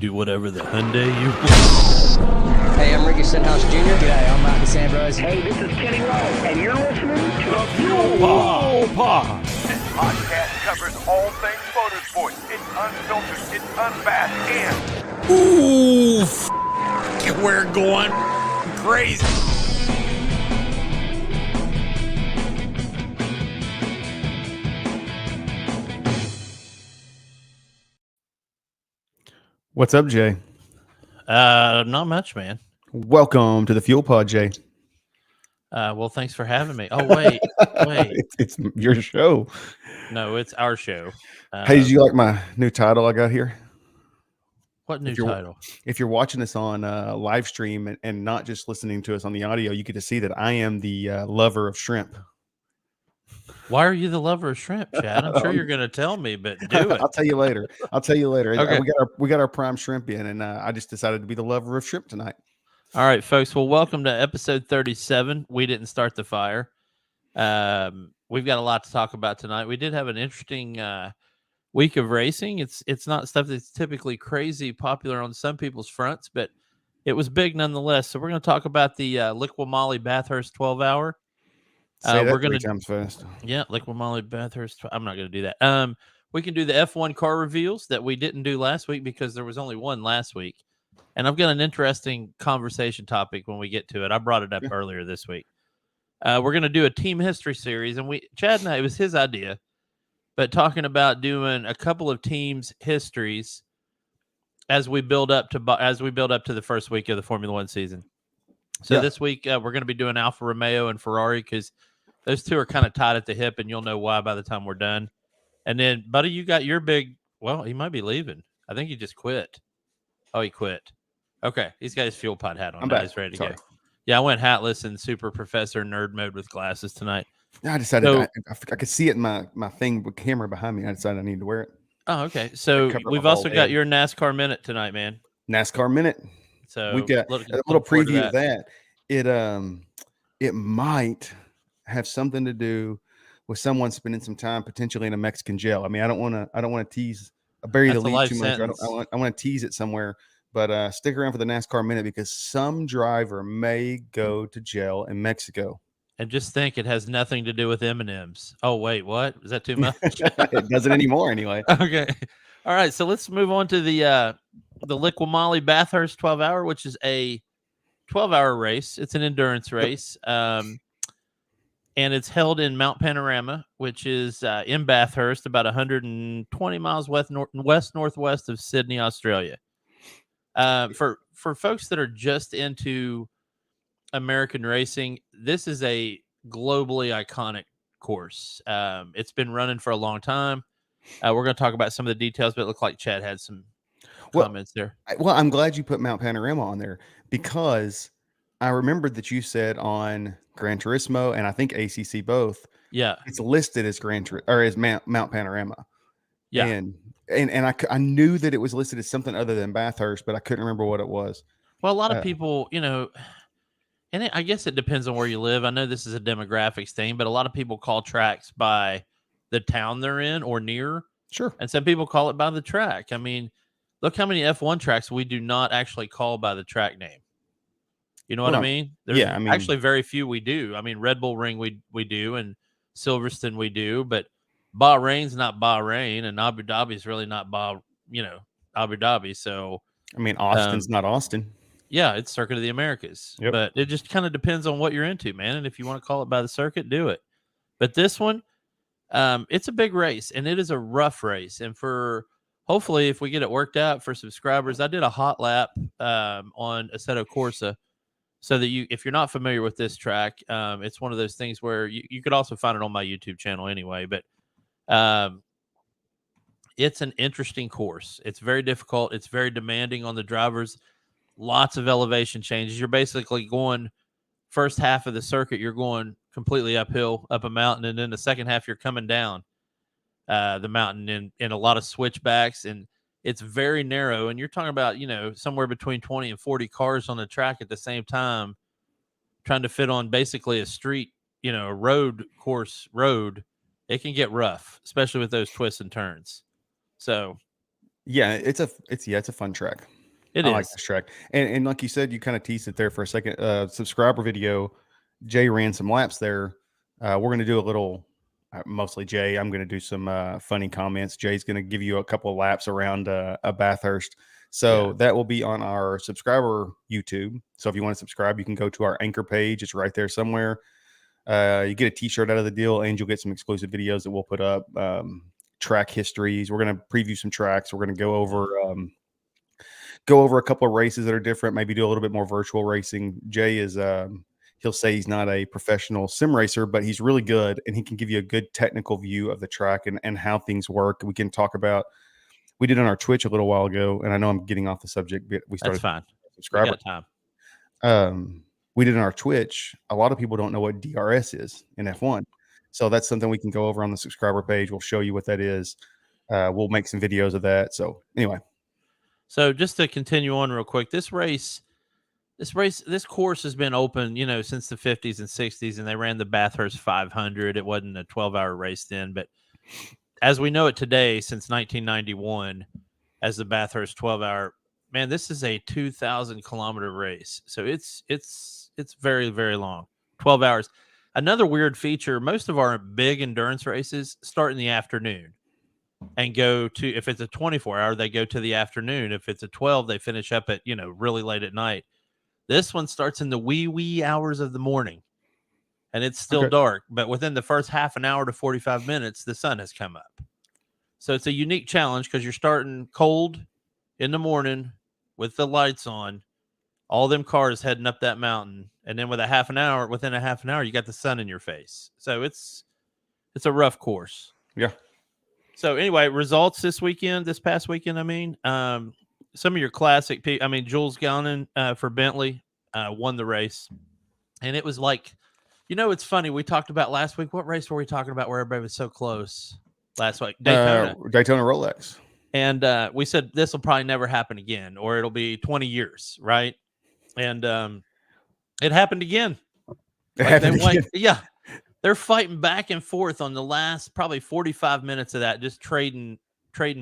Do whatever the Hyundai you want. Hey, I'm Ricky Stenhouse Jr. G'day, I'm Marcus Ambrose. Hey, this is Kenny Rowe, and you're listening to The Fuel Pod. This podcast covers all things motorsports. It's unfiltered, it's unabashed, and Ooh, we're going crazy. What's up, Jay? Not much, man. Welcome to the Fuel Pod, Jay. Well, thanks for having me. Oh, wait. It's your show. No, it's our show. Hey, did you like my new title I got here? What new title? If you're watching this on live stream and not just listening to us on the audio, you get to see that I am the lover of shrimp. Why are you the lover of shrimp, Chad? I'm sure you're going to tell me, but do it. I'll tell you later. Okay. We got our prime shrimp in, and I just decided to be the lover of shrimp tonight. All right, folks. Well, welcome to episode 37. We didn't start the fire. We've got a lot to talk about tonight. We did have an interesting week of racing. It's not stuff that's typically crazy popular on some people's fronts, but it was big nonetheless. So we're going to talk about the Liqui Moli Bathurst 12-hour. Say that we're gonna 3 times fast. Yeah, Liqui Moli Bathurst. I'm not going to do that. We can do the F1 car reveals that we didn't do last week because there was only one last week. And I've got an interesting conversation topic when we get to it. I brought it up earlier this week. We're going to do a team history series, and Chad and I, it was his idea, but talking about doing a couple of teams' histories as we build up to the first week of the Formula One season. So this week we're going to be doing Alfa Romeo and Ferrari because those two are kind of tied at the hip, and you'll know why by the time we're done. And then, buddy, you got your big. Well, he might be leaving. I think he just quit. Oh, he quit. Okay, he's got his fuel pod hat on. I'm now. back. He's ready to Sorry. go. Yeah, I went hatless and super professor nerd mode with glasses tonight. I decided So- I could see it in my thing with camera behind me. I decided I needed to wear it. Oh, okay. So Cover we've my also bald got head. your NASCAR Minute tonight, man. NASCAR Minute. So We got looking a little forward to preview of that. It might have something to do with someone spending some time potentially in a Mexican jail. I mean, I don't want to tease bury That's the a lead life too much. sentence. I want to tease it somewhere, but stick around for the NASCAR Minute because some driver may go to jail in Mexico. And just think, it has nothing to do with M&Ms. Oh, wait, what? Is that too much? It doesn't anymore anyway. Okay. All right. So let's move on to the Liqui Moli Bathurst 12-hour, which is a 12-hour race. It's an endurance race. And it's held in Mount Panorama, which is in Bathurst, about 120 miles west-northwest of Sydney, Australia. For folks that are just into American racing, this is a globally iconic course. It's been running for a long time. We're going to talk about some of the details, but it looked like Chad had some comments there. Well, I'm glad you put Mount Panorama on there because I remembered that you said on Gran Turismo and I think ACC both, Yeah. it's listed as as Mount Panorama. Yeah. And I knew that it was listed as something other than Bathurst, but I couldn't remember what it was. Well, a lot of people, and I guess it depends on where you live. I know this is a demographics thing, but a lot of people call tracks by the town they're in or near. Sure. And some people call it by the track. I mean, look how many F1 tracks we do not actually call by the track name. You know what I mean? There's actually very few we do. I mean, Red Bull Ring we do, and Silverstone we do, but Bahrain's not Bahrain, and Abu Dhabi's really not Abu Dhabi. So I mean, Austin's not Austin. yeah, it's Circuit of the Americas. Yep. But it just kind of depends on what you're into, man. And if you want to call it by the circuit, do it. But this one, it's a big race, and it is a rough race. And hopefully, if we get it worked out for subscribers, I did a hot lap on Assetto Corsa. So that if you're not familiar with this track, it's one of those things where you could also find it on my YouTube channel anyway. But it's an interesting course. It's very difficult. It's very demanding on the drivers. Lots of elevation changes. You're basically going first half of the circuit, you're going completely uphill, up a mountain, and then the second half you're coming down the mountain in a lot of switchbacks, and it's very narrow. And you're talking about, somewhere between 20 and 40 cars on the track at the same time, trying to fit on basically a street, a road. It can get rough, especially with those twists and turns. So Yeah, it's a fun track. It I like is. this track. And like you said, you kind of teased it there for a second. Subscriber video, Jay ran some laps there. We're gonna do a little, mostly Jay. I'm gonna do some funny comments. Jay's gonna give you a couple of laps around a Bathurst. So that will be on our subscriber YouTube. So if you want to subscribe, you can go to our anchor page. It's right there somewhere. You get a T-shirt out of the deal, and you'll get some exclusive videos that we'll put up. Track histories. We're gonna preview some tracks. We're gonna go over a couple of races that are different. Maybe do a little bit more virtual racing. Jay is he'll say he's not a professional sim racer, but he's really good, and he can give you a good technical view of the track and how things work. We can talk about. We did on our Twitch a little while ago, and I know I'm getting off the subject, but we started. That's fine. Subscriber. We got time. We did on our Twitch. A lot of people don't know what DRS is in F1. So that's something we can go over on the subscriber page. We'll show you what that is. We'll make some videos of that. So anyway. So just to continue on real quick, this course has been open, since the 50s and 60s, and they ran the Bathurst 500. It wasn't a 12-hour race then, but as we know it today, since 1991, as the Bathurst 12-hour, man, this is a 2,000-kilometer race. So it's very, very long, 12 hours. Another weird feature, most of our big endurance races start in the afternoon and go to, if it's a 24-hour, they go to the afternoon. If it's a 12, they finish up at, really late at night. This one starts in the wee hours of the morning, and it's still dark. But within the first half an hour to 45 minutes, the sun has come up. So it's a unique challenge because you're starting cold in the morning with the lights on, all them cars heading up that mountain. And then within a half an hour, you got the sun in your face. So it's a rough course. Yeah. So anyway, results this past weekend, some of your classic people, Jules Gallen for Bentley won the race. And it was like, it's funny. We talked about last week. What race were we talking about where everybody was so close last week? Daytona Rolex. And we said this will probably never happen again, or it'll be 20 years, right? And it happened again. They're fighting back and forth on the last probably 45 minutes of that, just trading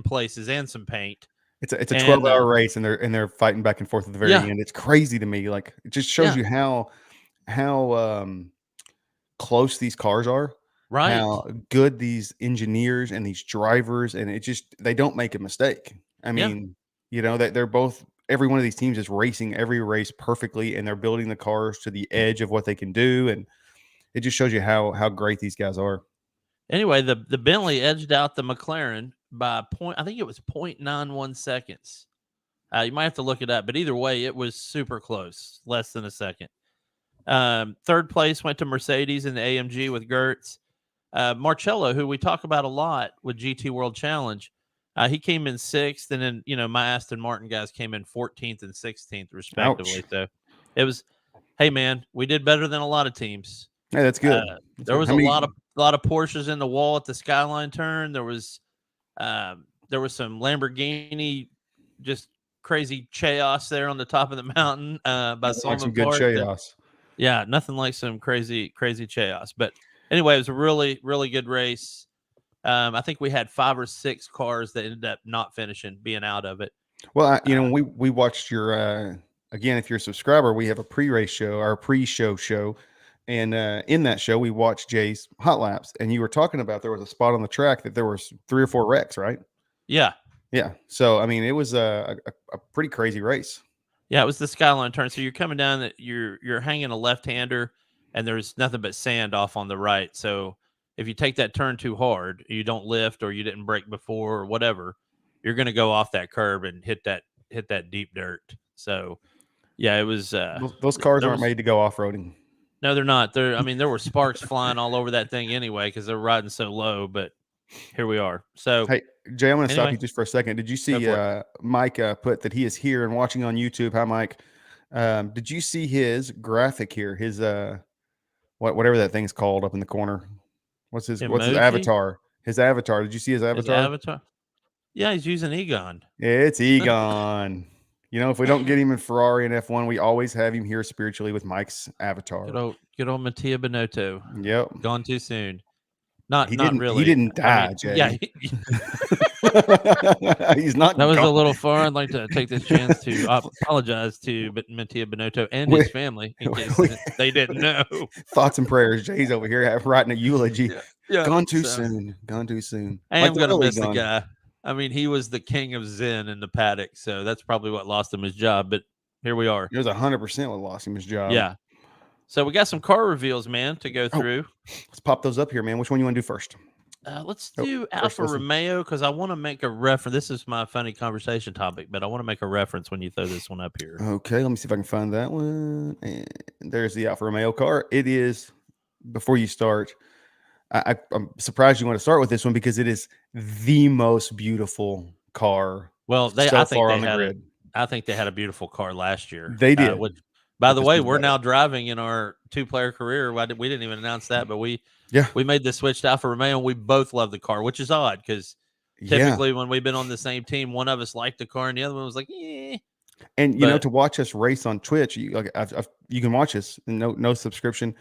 places and some paint. It's a 12-hour race, and they're fighting back and forth at the very end. It's crazy to me. Like, it just shows you how close these cars are, right? How good these engineers and these drivers, and they don't make a mistake. They're both. Every one of these teams is racing every race perfectly, and they're building the cars to the edge of what they can do, and it just shows you how great these guys are. Anyway, the Bentley edged out the McLaren by I think it was 0.91 seconds. You might have to look it up, but either way, it was super close, less than a second. Third place went to Mercedes in the AMG with Gertz. Marcello, who we talk about a lot with GT World Challenge, he came in 6th, and then, my Aston Martin guys came in 14th and 16th, respectively. Ouch. So it was, hey, man, we did better than a lot of teams. Hey, that's good. There was a lot of Porsches in the wall at the Skyline turn. There was some Lamborghini, just crazy chaos there on the top of the mountain by some good chaos. Yeah, nothing like some crazy chaos. But anyway, it was a really, really good race. I think we had 5 or 6 cars that ended up not finishing, being out of it. Well, we watched your again. If you're a subscriber, we have a pre-race show, our pre-show show. And in that show, we watched Jay's hot laps, and you were talking about there was a spot on the track that there was 3 or 4 wrecks, right? Yeah. So it was a pretty crazy race. Yeah, it was the Skyline turn. So you're coming down, you're hanging a left-hander, and there's nothing but sand off on the right. So if you take that turn too hard, you don't lift, or you didn't brake before, or whatever, you're going to go off that curb and hit that deep dirt. So yeah, it was. Those cars aren't made to go off-roading. No, they're not. There were sparks flying all over that thing anyway because they're riding so low. But here we are. So, hey, Jay, I'm going to stop you just for a second. Did you see Mike put that he is here and watching on YouTube? Hi, Mike. Did you see his graphic here? His whatever that thing's called up in the corner. What's his avatar? His avatar. Did you see his avatar? His avatar? Yeah, he's using Egon. It's Egon. If we don't get him in Ferrari and F1, we always have him here spiritually with Mike's avatar. Good old Mattia Binotto. Yep. Gone too soon. Not really. He didn't die, Jay. Yeah. He's not. That was a gone. little far. I'd like to take this chance to apologize to Mattia Bonotto and We- his family in case we- they didn't know. Thoughts and prayers. Jay's over here writing a eulogy. Yeah. Gone too So, soon. Gone too soon. I Like am the going to early miss the gone. guy. I mean, he was the king of Zen in the paddock, so that's probably what lost him his job. But here we are. It was 100% what lost him his job. Yeah. So we got some car reveals, man, to go Oh. through. Let's pop those up here, man. Which one you want to do first? Let's Oh, do first Alfa listen. Romeo because I want to make a reference. This is my funny conversation topic, but I want to make a reference when you throw this one up here. Okay, let me see if I can find that one. And there's the Alfa Romeo car. It is, before you start, I'm surprised you want to start with this one because it is the most beautiful car Well, so I think far they on the had grid. I think they had a beautiful car last year. They did. Which, by But the this way, one's we're better. now driving in our 2-player career. We didn't even announce that, but we Yeah. made the switch to Alfa Romeo. And we both love the car, which is odd because Yeah. typically when we've been on the same team, one of us liked the car and the other one was like, "Eh." And you know, But- to watch us race on Twitch, you can watch us, and no subscription.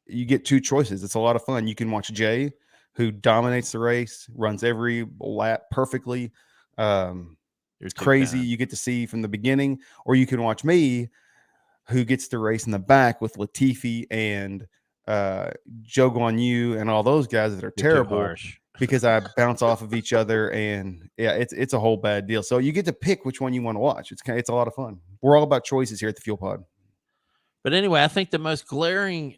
You get two choices. It's a lot of fun. You can watch Jay, who dominates the race, runs every lap perfectly. You're It's too crazy. kind. You get to see from the beginning, or you can watch me, who gets to race in the back with Latifi and Joe Guan Yu and all those guys that are You're too terrible harsh. because I bounce off of each other, and yeah, it's a whole bad deal. So you get to pick which one you want to watch. It's a lot of fun. We're all about choices here at the Fuel Pod. But anyway, I think the most glaring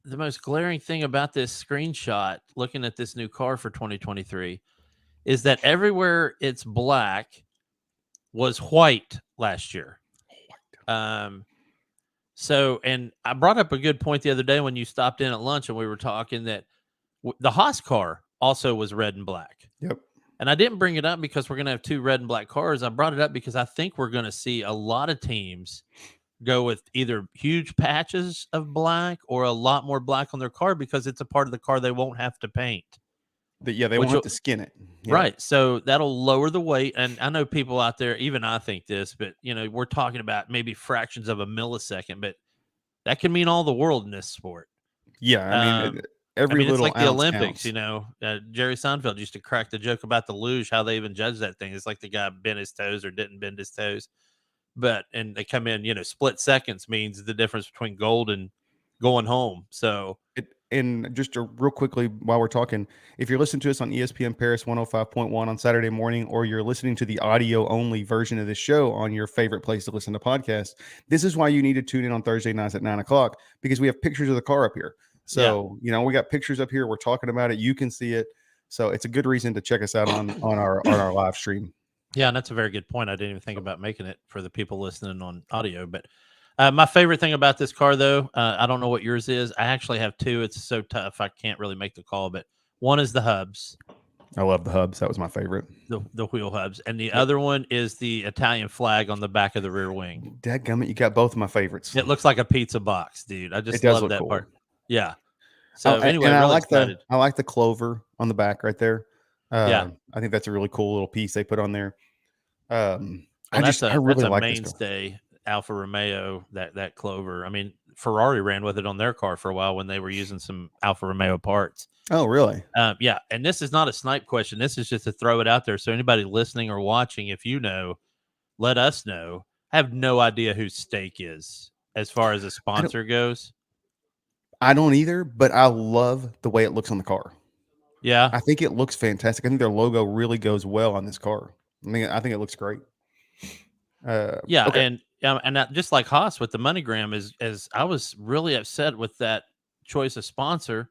thing about this screenshot, looking at this new car for 2023, is that everywhere it's black was white last year. So, and I brought up a good point the other day when you stopped in at lunch and we were talking that the Haas car also was red and black. Yep. And I didn't bring it up because we're going to have 2 red and black cars. I brought it up because I think we're going to see a lot of teams go with either huge patches of black or a lot more black on their car because it's a part of the car they won't have to paint. They Which won't have will- to skin it. Yeah. Right. So that'll lower the weight. And I know people out there, even I think this, but we're talking about maybe fractions of a millisecond, but that can mean all the world in this sport. Yeah. I mean, every it's little like the ounce Olympics, counts. Jerry Seinfeld used to crack the joke about the luge, how they even judge that thing. It's like the guy bent his toes or didn't bend his toes. And they come in, split seconds means the difference between gold and going home. So, And just real quickly while we're talking, if you're listening to us on ESPN Paris 105.1 on Saturday morning, or you're listening to the audio only version of this show on your favorite place to listen to podcasts, this is why you need to tune in on Thursday nights at 9:00 because we have pictures of the car up here. So, we got pictures up here. We're talking about it. You can see it. So it's a good reason to check us out on our live stream. yeah, and that's a very good point. I didn't even think about making it for the people listening on audio, but my favorite thing about this car, though, I don't know what yours is. I actually have 2. It's so tough. I can't really make the call, but one is the hubs, I love the hubs. That was my favorite. the wheel hubs. And the other one is the Italian flag on the back of the rear wing. Dadgummit, you got both of my favorites. It looks like a pizza box, dude. I just It does love look that cool. part. Yeah. So And anyway, I really like excited. I like the clover on the back right there. Yeah. I think that's a really cool little piece they put on there. I That's really a like this car. mainstay Alfa Romeo, that clover. I mean, Ferrari ran with it on their car for a while when they were using some Alfa Romeo parts. Oh, really? Yeah, and this is not a snipe question. This is just to throw it out there. So anybody listening or watching, if you know, let us know. I have no idea who Stake is as far as a sponsor goes. I don't either, but I love the way it looks on the car. Yeah. I think it looks fantastic. I think their logo really goes well on this car. I think it looks great. Yeah, okay. and that, just like Haas with the MoneyGram, is I was really upset with that choice of sponsor,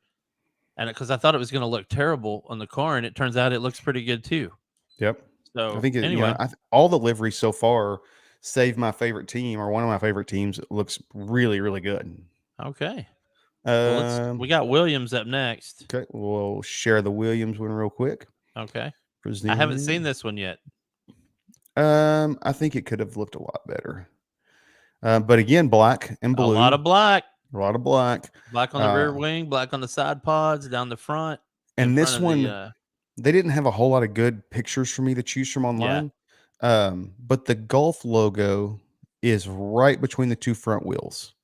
and because I thought it was going to look terrible on the car, and it turns out it looks pretty good too. Yep. So I think anyway, all the liveries so far, save my favorite team or one of my favorite teams, looks really, really good. okay. Well, we got Williams up next. Okay, we'll share the Williams one real quick. Okay. I haven't seen this one yet. I think it could have looked a lot better. But again, black and blue. A lot of black. A lot of black. Black on the rear wing, black on the side pods, down the front. And this one, they didn't have a whole lot of good pictures for me to choose from online. But the Gulf logo is right between the 2 front wheels.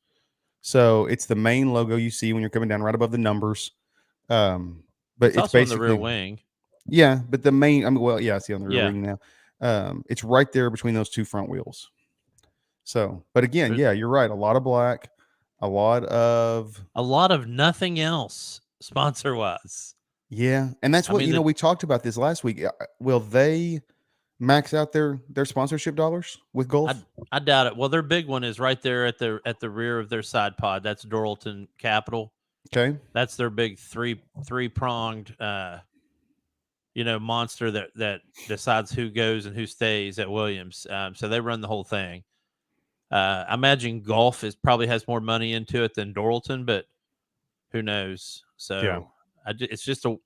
So it's the main logo you see when you're coming down right above the numbers. But it's also basically on the rear wing. Yeah, but the main, I mean, well, yeah, I see on the rear Yeah. wing now. It's right there between those two front wheels. So, but again, There's yeah, you're right. A lot of black, a lot of a lot of nothing else sponsor wise. yeah, and that's I what mean, we talked about this last week. Will they max out their sponsorship dollars with I golf? I doubt it. Well, their big one is right there at the rear of their side pod. That's Doralton Capital. Okay, That's their big three pronged monster that decides who goes and who stays at Williams. So they run the whole thing. I imagine golf probably has more money into it than Doralton, but who knows? yeah. So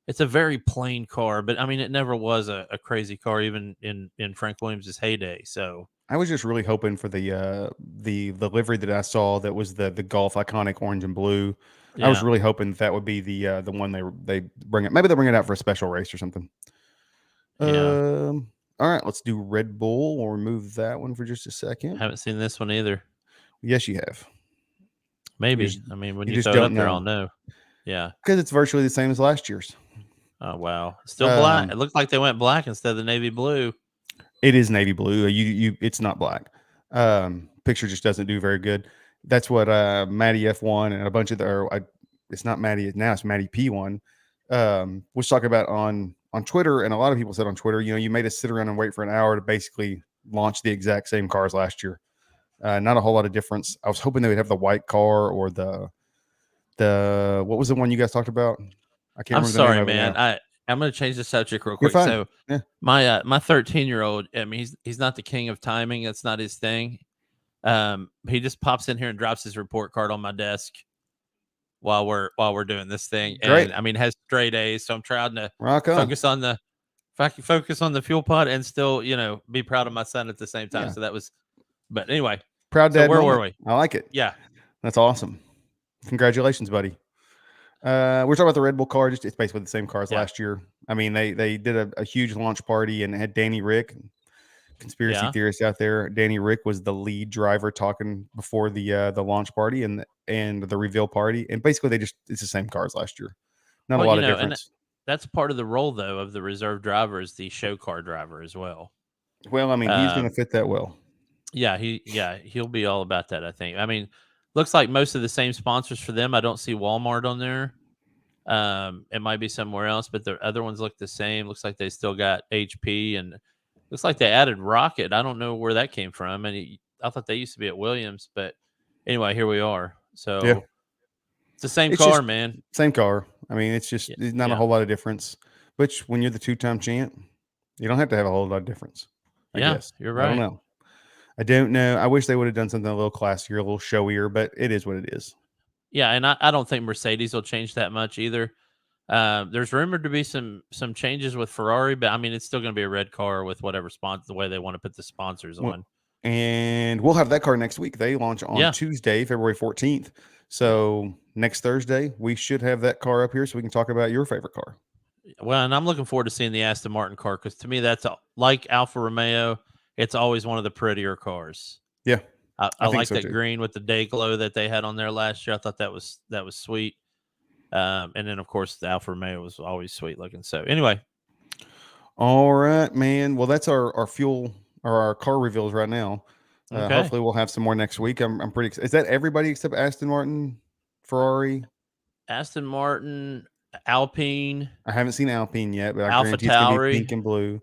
it's a very plain car, but I mean it never was a crazy car even in Frank Williams' heyday. So I was just really hoping for the livery that I saw that was the golf iconic orange and blue. I was yeah, really hoping that would be the one they bring it. Maybe they'll bring it out for a special race or something. yeah. All right, let's do Red Bull. We'll remove that one for just a second. Haven't seen this one either. Yes, you have. Maybe. I mean, when You you just throw it don't up there, I'll know know. Yeah. because it's virtually the same as last year's. Oh wow. Still black. Um, It looked like they went black instead of the navy blue. it is navy blue. It's not black. Picture just doesn't do very good. That's what Maddie F1 and a bunch of it's not Maddie now, it's Maddie P1 was talking about on Twitter, and a lot of people said on Twitter, you made us sit around and wait for an hour to basically launch the exact same cars last year. Not a whole lot of difference. I was hoping they would have the white car or the what was the one you guys talked about? I can't I'm remember the name sorry, of it man. now. I'm going to change the subject real You're quick. fine. So Yeah. my 13-year-old, I mean, he's not the king of timing. That's not his thing. He just pops in here and drops his report card on my desk while we're doing this thing. Great. And I mean, has straight A's. So I'm trying to Rock on. focus on the if I can focus on the fuel pod and still, be proud of my son at the same time. Yeah. So that was, but anyway, Proud so dad where moment. were we? I like it. Yeah. That's awesome. Congratulations, buddy. We're talking about the Red Bull car. It's basically the same car as last year. I mean, they did a huge launch party and had Danny Rick, conspiracy theorist out there. Danny Rick was the lead driver talking before the launch party and the reveal party. And basically, it's the same car as last year. Not a lot of difference. And that's part of the role, though, of the reserve driver is the show car driver as well. Well, I mean, he's going to fit that well. Yeah, he'll be all about that, I think. I mean, looks like most of the same sponsors for them. I don't see Walmart on there. It might be somewhere else, but the other ones look the same. Looks like they still got HP, and looks like they added Rocket. I don't know where that came from, and I thought they used to be at Williams, but anyway, here we are. So yeah. It's the same car, man. Same car. I mean, it's just it's not a whole lot of difference. Which, when you're the two-time champ, you don't have to have a whole lot of difference. I guess. You're right. I don't know. I wish they would have done something a little classier, a little showier, but it is what it is. Yeah, and I don't think Mercedes will change that much either. There's rumored to be some changes with Ferrari, but I mean, it's still going to be a red car with whatever the way they want to put the sponsors on. And we'll have that car next week. They launch on Tuesday, February 14th. So next Thursday, we should have that car up here so we can talk about your favorite car. Well, and I'm looking forward to seeing the Aston Martin car because to me, that's like Alfa Romeo. It's always one of the prettier cars. Yeah. I like that green with the day glow that they had on there last year. I thought that was sweet. And then, of course, the Alfa Romeo was always sweet looking. So anyway. All right, man. Well, that's our fuel or our car reveals right now. Okay. Hopefully we'll have some more next week. I'm pretty excited. Is that everybody except Aston Martin, Ferrari? Aston Martin, Alpine. I haven't seen Alpine yet, but I guarantee AlphaTauri. it's going to be pink and blue.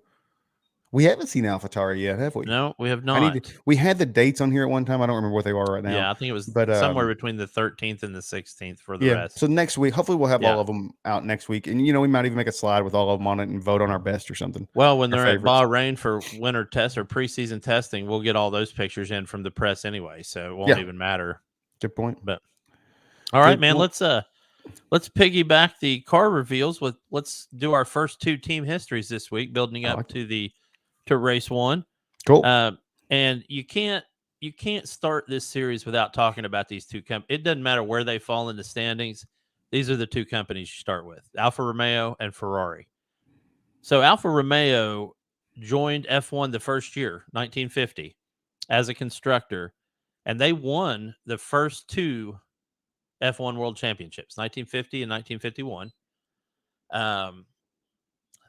We haven't seen AlphaTauri yet, have we? No, we have not. We had the dates on here at one time. I don't remember what they are right now. Yeah, I think it was somewhere between the 13th and the 16th for the rest. So next week, hopefully we'll have all of them out next week. And, we might even make a slide with all of them on it and vote on our best or something. Well, when they're at Bahrain for winter test or preseason testing, we'll get all those pictures in from the press anyway. So it won't even matter. Good point. But all right, man, let's piggyback the car reveals let's do our first two team histories this week, building up to race one. Cool. And you can't start this series without talking about these two companies. It doesn't matter where they fall in the standings. These are the two companies you start with, Alfa Romeo and Ferrari. So Alfa Romeo joined F1 the first year, 1950, as a constructor, and they won the first two F1 World Championships, 1950 and 1951.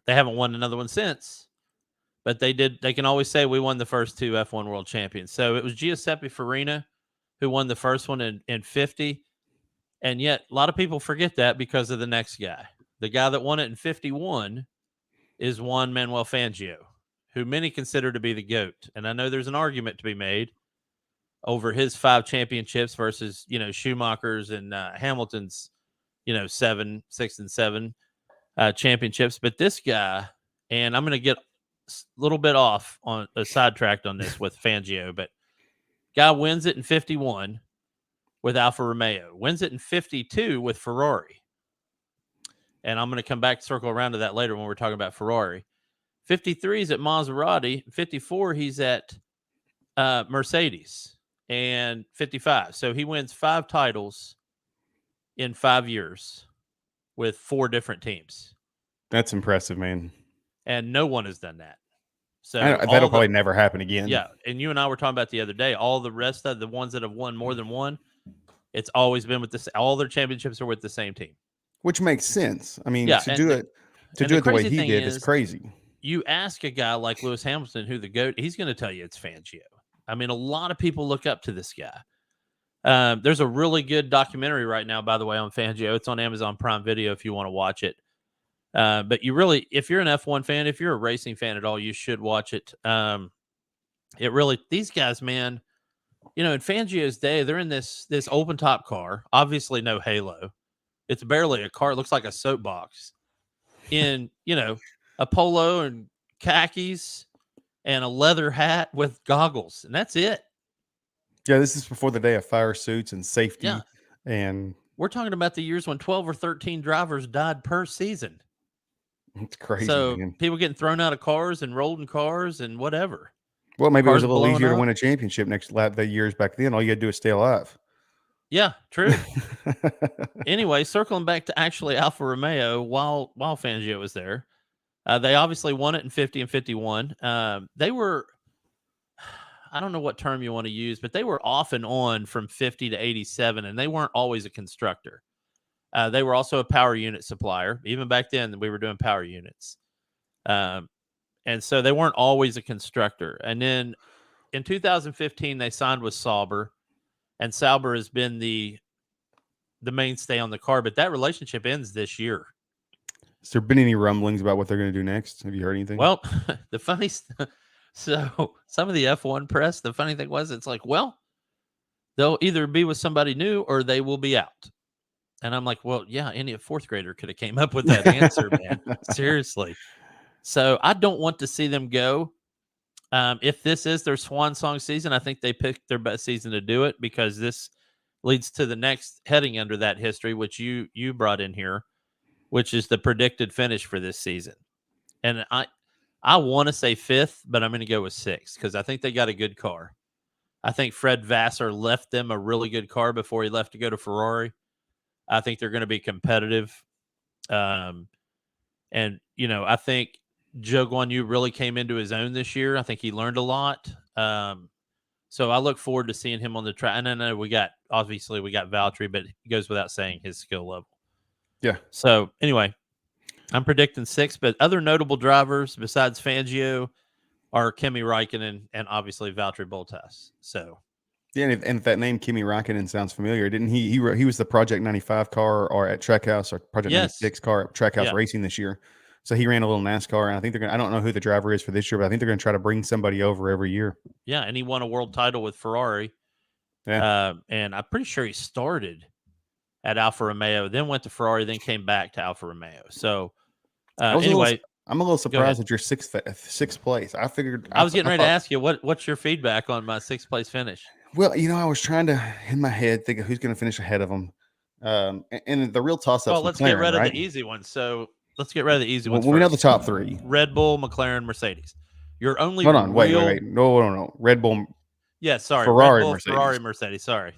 They haven't won another one since, but they did. They can always say we won the first 2 F1 World Champions. So it was Giuseppe Farina who won the first one in 50, and yet a lot of people forget that because of the next guy. The guy that won it in 51 is Juan Manuel Fangio, who many consider to be the GOAT. And I know there's an argument to be made over his 5 championships versus, Schumacher's and Hamilton's, 7, 6, and 7 championships. But this guy, and I'm going to get a little bit off on a sidetracked on this with Fangio, but guy wins it in 51 with Alfa Romeo, wins it in 52 with Ferrari. And I'm going to come back, circle around to that later when we're talking about Ferrari. 53 is at Maserati. 54, he's at Mercedes. And 55. So he wins 5 titles in 5 years with 4 different teams. That's impressive, man. And no one has done that. So that'll probably never happen again. Yeah. And you and I were talking about the other day, all the rest of the ones that have won more than one, it's always been with this. All their championships are with the same team. Which makes sense. I mean, to do it the way he did is crazy. You ask a guy like Lewis Hamilton who the GOAT, he's going to tell you it's Fangio. I mean, a lot of people look up to this guy. There's a really good documentary right now, by the way, on Fangio. It's on Amazon Prime Video if you want to watch it. But you really, if you're an F1 fan, if you're a racing fan at all, you should watch it. It really, these guys, man, in Fangio's day, they're in this open top car, obviously no halo. It's barely a car. It looks like a soapbox in, a polo and khakis and a leather hat with goggles. And that's it. Yeah, this is before the day of fire suits and safety. Yeah. And we're talking about the years when 12 or 13 drivers died per season. It's crazy. So man. People getting thrown out of cars and rolled in cars and whatever. Well, maybe Cars it was a little easier up. to win a championship next lap the years back then. All you had to do is stay alive. Yeah, true. Anyway, circling back to actually Alfa Romeo while Fangio was there, they obviously won it in 50 and 51. They were, I don't know what term you want to use, but they were off and on from 50 to 87, and they weren't always a constructor. They were also a power unit supplier. Even back then, we were doing power units. And so they weren't always a constructor. And then in 2015, they signed with Sauber, and Sauber has been the mainstay on the car, but that relationship ends this year. Has there been any rumblings about what they're going to do next? Have you heard anything? Well, the funny so some of the F1 press, the funny thing was, it's like, well, they'll either be with somebody new or they will be out. And I'm like, well, yeah, any 4th grader could have came up with that answer, man. Seriously. So I don't want to see them go. If this is their swan song season, I think they picked their best season to do it, because this leads to the next heading under that history, which you brought in here, which is the predicted finish for this season. And I want to say 5th, but I'm going to go with 6th because I think they got a good car. I think Fred Vassar left them a really good car before he left to go to Ferrari. I think they're going to be competitive. And, I think Zhou Guanyu really came into his own this year. I think he learned a lot. So I look forward to seeing him on the track. And I know we got Valtteri, but it goes without saying his skill level. Yeah. So anyway, I'm predicting 6, but other notable drivers besides Fangio are Kimi Räikkönen and obviously Valtteri Bottas. So. Yeah, and if that name Kimi Räikkönen sounds familiar, didn't he? He was the Project 95 car or at Trackhouse, or Project 96 car at Trackhouse Racing this year. So he ran a little NASCAR, and I think they're going to, I don't know who the driver is for this year, but I think they're going to try to bring somebody over every year. Yeah, and he won a world title with Ferrari. Yeah. And I'm pretty sure he started at Alfa Romeo, then went to Ferrari, then came back to Alfa Romeo. So anyway, I'm a little surprised at your sixth place. I figured I was getting ready to ask you what's your feedback on my 6th place finish. Well, I was trying to in my head think of who's going to finish ahead of them, and the real toss-up. Well, let's get rid of the easy ones. So let's get rid of the easy ones. Well, we know the top 3: Red Bull, McLaren, Mercedes. Your only hold on, wait, no, Red Bull. Yeah, sorry, Ferrari, Red Bull, Mercedes. Ferrari, Mercedes. Sorry,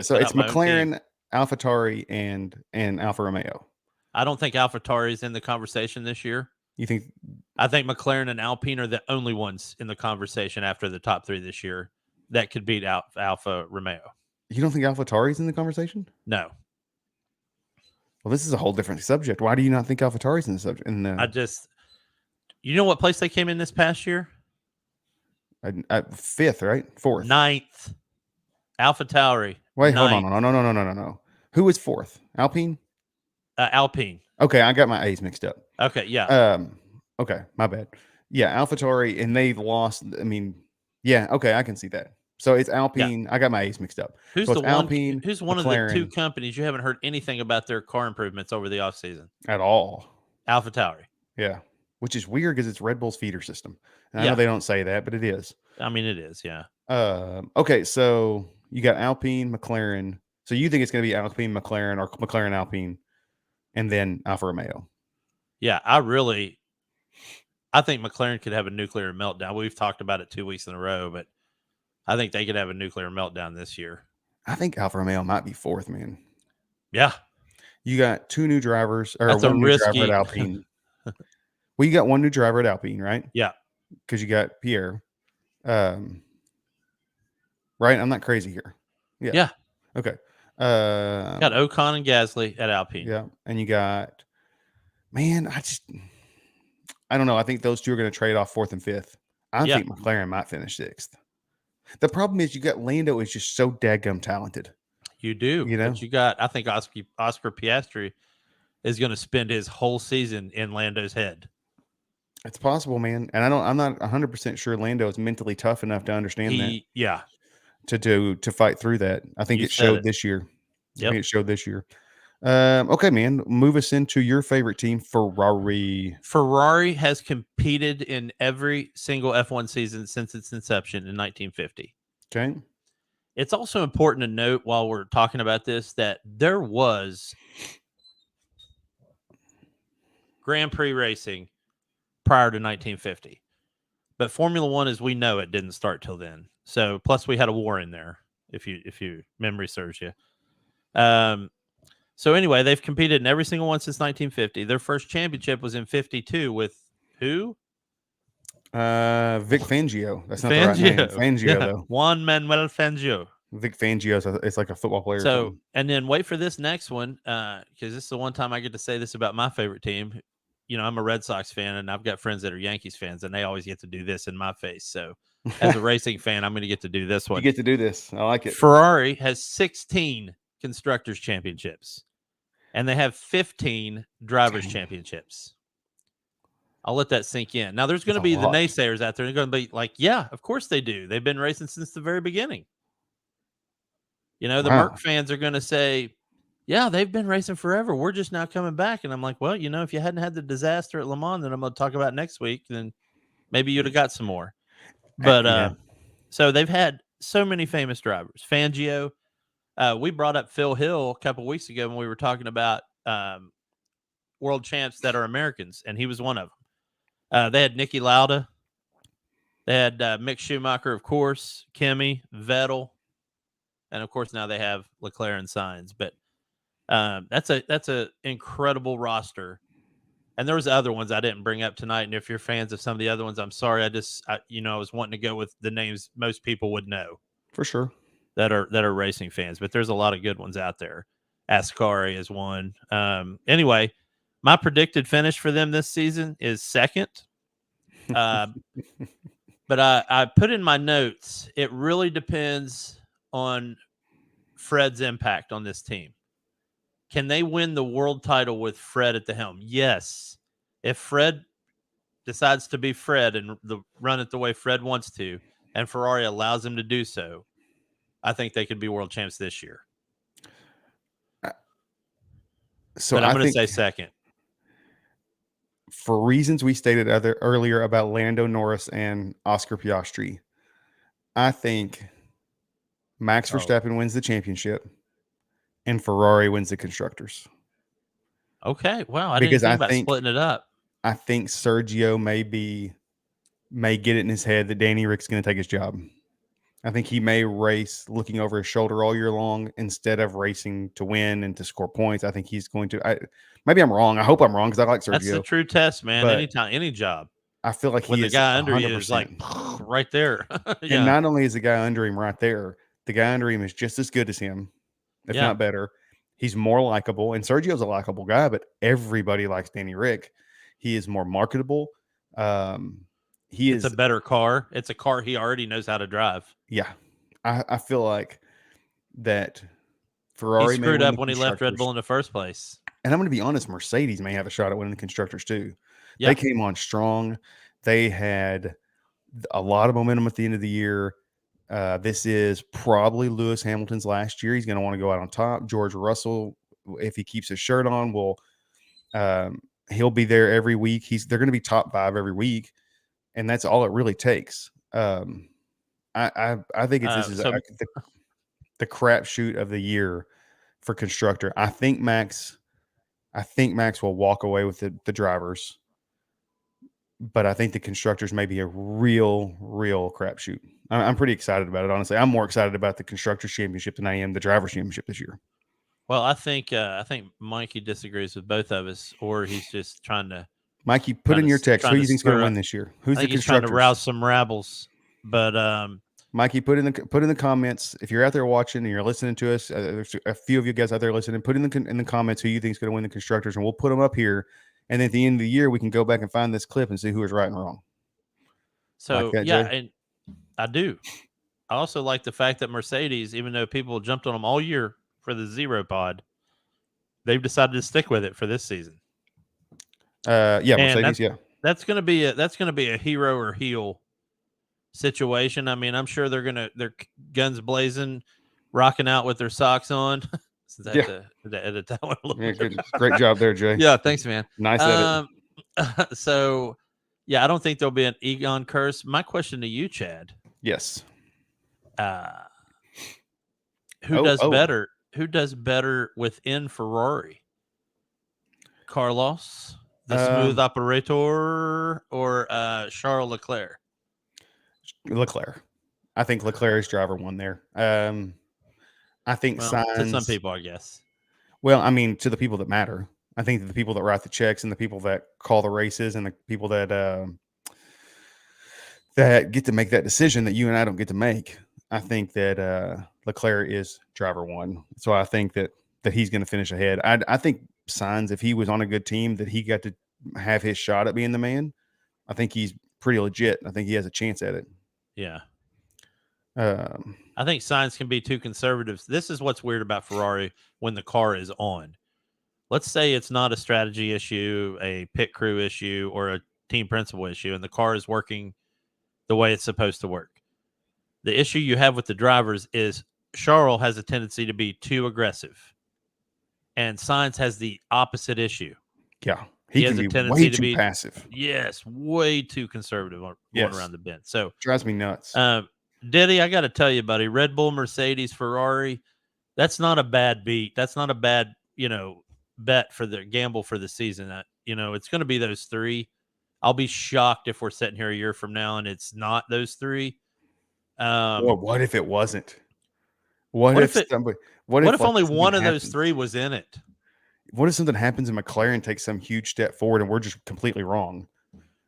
so it's McLaren, AlphaTauri, and Alfa Romeo. I don't think AlphaTauri is in the conversation this year. You think? I think McLaren and Alpine are the only ones in the conversation after the top 3 this year that could beat out Alfa Romeo. You don't think AlphaTauri is in the conversation? No. Well, this is a whole different subject. Why do you not think AlphaTauri is in the subject? You know what place they came in this past year? Fifth, right? Fourth. Ninth. AlphaTauri. Wait, hold ninth. on. No. Who was fourth? Alpine? Alpine. Okay, I got my A's mixed up. Okay, yeah. Okay, my bad. Yeah, AlphaTauri, and they lost. I mean, yeah, okay, I can see that. So it's Alpine. I got my A's mixed up. Who's so the it's one? Alpine, Who's one McLaren, of the two companies you haven't heard anything about their car improvements over the offseason? at all? AlphaTauri. Yeah, which is weird because it's Red Bull's feeder system. And I Yeah. know they don't say that, but it is. I mean, it is. Yeah. Okay, so you got Alpine, McLaren. So you think it's going to be Alpine, McLaren, or McLaren, Alpine, and then Alfa Romeo? Yeah, I think McLaren could have a nuclear meltdown. We've talked about it 2 weeks in a row, but I think they could have a nuclear meltdown this year. I think Alfa Romeo might be fourth, man. Yeah. You got two new drivers, or That's one new driver risky. at Alpine. Well, you got one new driver at Alpine, right? Yeah. Because you got Pierre. Right? I'm not crazy here. Yeah. Okay. Got Ocon and Gasly at Alpine. Yeah. And you got, man, I don't know. I think those two are going to trade off fourth and fifth. I think McLaren might finish sixth. The problem is you got Lando is just so daggum talented. You do. You know? But you got, I think Oscar Piastri is going to spend his whole season in Lando's head. It's possible, man. And I'm not 100% sure Lando is mentally tough enough to understand that. Yeah. To fight through that. I think it showed this year. Yep. I think it showed this year. Okay, man. Move us into your favorite team, Ferrari. Ferrari has competed in every single F1 season since its inception in 1950. Okay. It's also important to note while we're talking about this that there was Grand Prix racing prior to 1950. But Formula One, as we know it, didn't start till then. So plus we had a war in there, if you memory serves you. So anyway, they've competed in every single one since 1950. Their first championship was in 52 with who? Vic Fangio. That's not the right name. Fangio, though. Juan Manuel Fangio. Vic Fangio. It's like a football player. So, and then wait for this next one, because this is the one time I get to say this about my favorite team. You know, I'm a Red Sox fan, and I've got friends that are Yankees fans, and they always get to do this in my face. So, as a racing fan, I'm going to get to do this one. You get to do this. I like it. Ferrari has 16 Constructors' Championships, and they have 15 Drivers' Championships. I'll let that sink in. Now, there's going to be the naysayers out there. They're going to be like, yeah, of course they do. They've been racing since the very beginning. You know, the Merc fans are going to say, yeah, they've been racing forever. We're just now coming back. And I'm like, well, you know, if you hadn't had the disaster at Le Mans that I'm going to talk about next week, then maybe you'd have got some more. But so they've had so many famous drivers. Fangio. We brought up Phil Hill a couple weeks ago when we were talking about world champs that are Americans, and he was one of them. They had Niki Lauda. They had Mick Schumacher, of course, Kimi, Vettel. And of course, now they have Leclerc and Sainz. But that's a incredible roster. And there was other ones I didn't bring up tonight. And if you're fans of some of the other ones, I'm sorry. I was wanting to go with the names most people would know for sure that are racing fans. But there's a lot of good ones out there. Ascari is one. Anyway, my predicted finish for them this season is second. But I put in my notes. It really depends on Fred's impact on this team. Can they win the world title with Fred at the helm? Yes. If Fred decides to be Fred and run it the way Fred wants to, and Ferrari allows him to do so, I think they could be world champs this year. So but I'm going to say second. For reasons we stated earlier about Lando Norris and Oscar Piastri, I think Max Verstappen wins the championship and Ferrari wins the constructors. Okay. Wow. I didn't think about splitting it up. I think Sergio may get it in his head that Danny Rick's going to take his job. I think he may race looking over his shoulder all year long instead of racing to win and to score points. I think he's going to. Maybe I'm wrong. I hope I'm wrong because I like Sergio. That's the true test, man. But anytime, any job. I feel like when he the is guy under 100%. you is like right there. Yeah. And not only is the guy under him right there, the guy under him is just as good as him, if not better. He's more likable, and Sergio's a likable guy, but everybody likes Danny Rick. He is more marketable. He It's is, a better car. It's a car he already knows how to drive. yeah. I feel like that He Ferrari may screwed win up the when he left Red constructors, Bull in the first place. and I'm going to be honest. Mercedes may have a shot at winning the constructors too. Yeah. They came on strong. They had a lot of momentum at the end of the year. This is probably Lewis Hamilton's last year. He's going to want to go out on top. George Russell, if he keeps his shirt on, he'll be there every week. They're going to be top 5 every week, and that's all it really takes. I think this is the crapshoot of the year for constructor. I think Max will walk away with the drivers, but I think the constructors may be a real crapshoot. I'm pretty excited about it, honestly. I'm more excited about the constructors championship than I am the drivers championship this year. Well, I think Mikey disagrees with both of us, or he's just trying to. Mikey, put in your text. Who do you think's going to win this year? Who's I the think he's trying to constructors? rouse some rabbles, but Mikey, put in the comments if you're out there watching and you're listening to us. There's a few of you guys out there listening. Put in the comments who you think is going to win the constructors, and we'll put them up here. And then at the end of the year, we can go back and find this clip and see who was right and wrong. So like that, yeah, Jay? and I do. I also like the fact that Mercedes, even though people jumped on them all year for the zero pod, they've decided to stick with it for this season. Yeah, And Mercedes. that's going to be a hero or heel situation. I mean, I'm sure they're guns blazing, rocking out with their socks on. Yeah. To edit that one a little Yeah, bit. good. Great job there, Jay. Yeah, thanks, man. Nice edit. So, yeah, I don't think there'll be an Egon curse. My question to you, Chad. Yes. Who does better? Who does better within Ferrari? Carlos, the smooth operator, or Charles Leclerc? Leclerc. I think Leclerc's driver won there. I think Sainz, to some people, I guess. Well, I mean, to the people that matter. I think that the people that write the checks and the people that call the races and the people that get to make that decision that you and I don't get to make. I think that Leclerc is driver 1. So I think that he's going to finish ahead. I think Sainz, if he was on a good team, that he got to have his shot at being the man. I think he's pretty legit. I think he has a chance at it. Yeah. I think Sainz can be too conservative. This is what's weird about Ferrari when the car is on. Let's say it's not a strategy issue, a pit crew issue, or a team principal issue, and the car is working the way it's supposed to work. The issue you have with the drivers is Charles has a tendency to be too aggressive, and Sainz has the opposite issue. Yeah, he can has be a tendency way to too be passive. Yes, way too conservative going around the bend. So drives me nuts. Diddy, I got to tell you, buddy, Red Bull, Mercedes, Ferrari, that's not a bad beat. That's not a bad, bet for the gamble for the season. It's going to be those 3. I'll be shocked if we're sitting here a year from now and it's not those 3. Well, what if it wasn't? What if only one of those 3 was in it? What if something happens and McLaren takes some huge step forward and we're just completely wrong?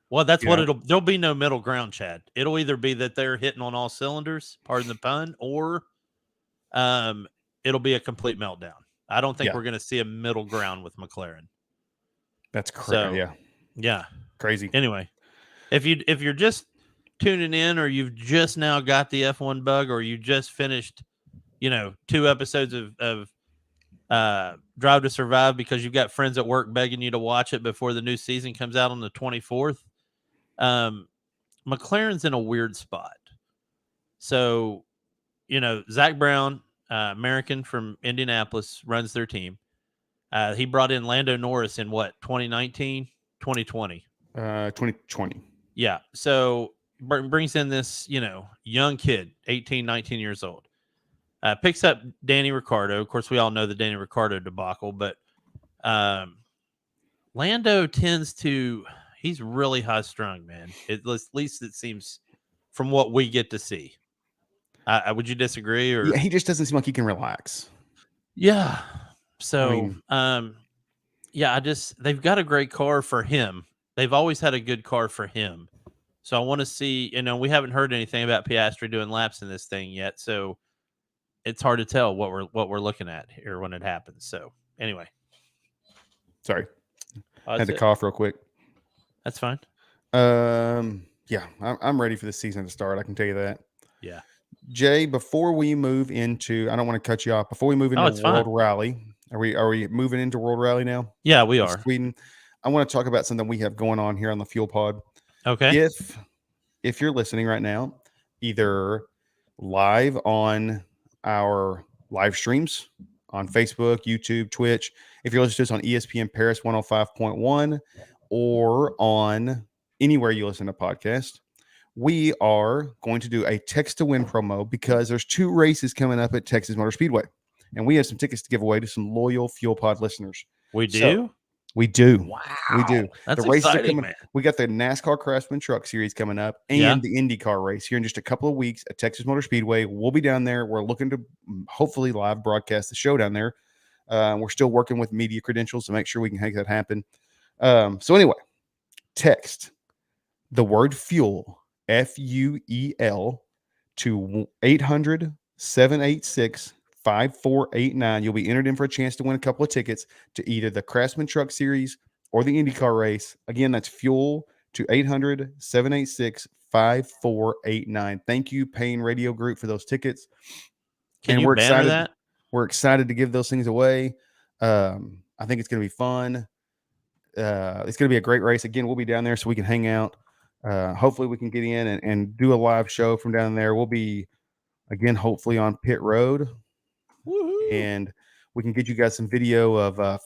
Well, that's there'll be no middle ground, Chad. It'll either be that they're hitting on all cylinders, pardon the pun, or it'll be a complete meltdown. I don't think we're going to see a middle ground with McLaren. That's crazy. Yeah. Crazy. Anyway, if you're just tuning in, or you've just now got the F1 bug, or you just finished, 2 episodes of Drive to Survive because you've got friends at work begging you to watch it before the new season comes out on the 24th. McLaren's in a weird spot. So, Zach Brown, American from Indianapolis, runs their team. He brought in Lando Norris in 2019, 2020? 2020. Yeah. So brings in this, young kid, 18, 19 years old. Picks up Danny Ricciardo. Of course, we all know the Danny Ricciardo debacle, but Lando he's really high strung, man. At least it seems from what we get to see. Would you disagree? Or he just doesn't seem like he can relax. Yeah. So, they've got a great car for him. They've always had a good car for him. So I want to see, we haven't heard anything about Piastri doing laps in this thing yet. So it's hard to tell what we're looking at here when it happens. So anyway, sorry, I had to cough real quick. That's fine. Yeah, I'm ready for the season to start. I can tell you that. Yeah. Jay, before we move into, I don't want to cut you off. Before we move Oh, into it's fine. World Rally, are we moving into World Rally now? Yeah, we In are. Sweden. I want to talk about something we have going on here on the Fuel Pod. Okay. If you're listening right now, either live on our live streams on Facebook, YouTube, Twitch, if you're listening to us on ESPN Paris 105.1 or on anywhere you listen to podcasts, we are going to do a text to win promo because there's 2 races coming up at Texas Motor Speedway. And we have some tickets to give away to some loyal Fuel Pod listeners. We So, do? we do. Wow. We do. That's The races are exciting, coming. man. We got the NASCAR Craftsman Truck Series coming up and Yeah. the IndyCar race here in just a couple of weeks at Texas Motor Speedway. We'll be down there. We're looking to hopefully live broadcast the show down there. We're still working with media credentials to make sure we can make that happen. So anyway, text the word fuel, FUEL, to 800-786-5489. You'll be entered in for a chance to win a couple of tickets to either the Craftsman Truck Series or the IndyCar race. Again, that's fuel to 800-786-5489. Thank you, Payne Radio Group, for those tickets. Can you banner that? We're excited to give those things away. I think it's going to be fun. It's going to be a great race. Again, we'll be down there so we can hang out. Hopefully we can get in and do a live show from down there. We'll be, again, hopefully on pit road. Woo-hoo. And we can get you guys some video of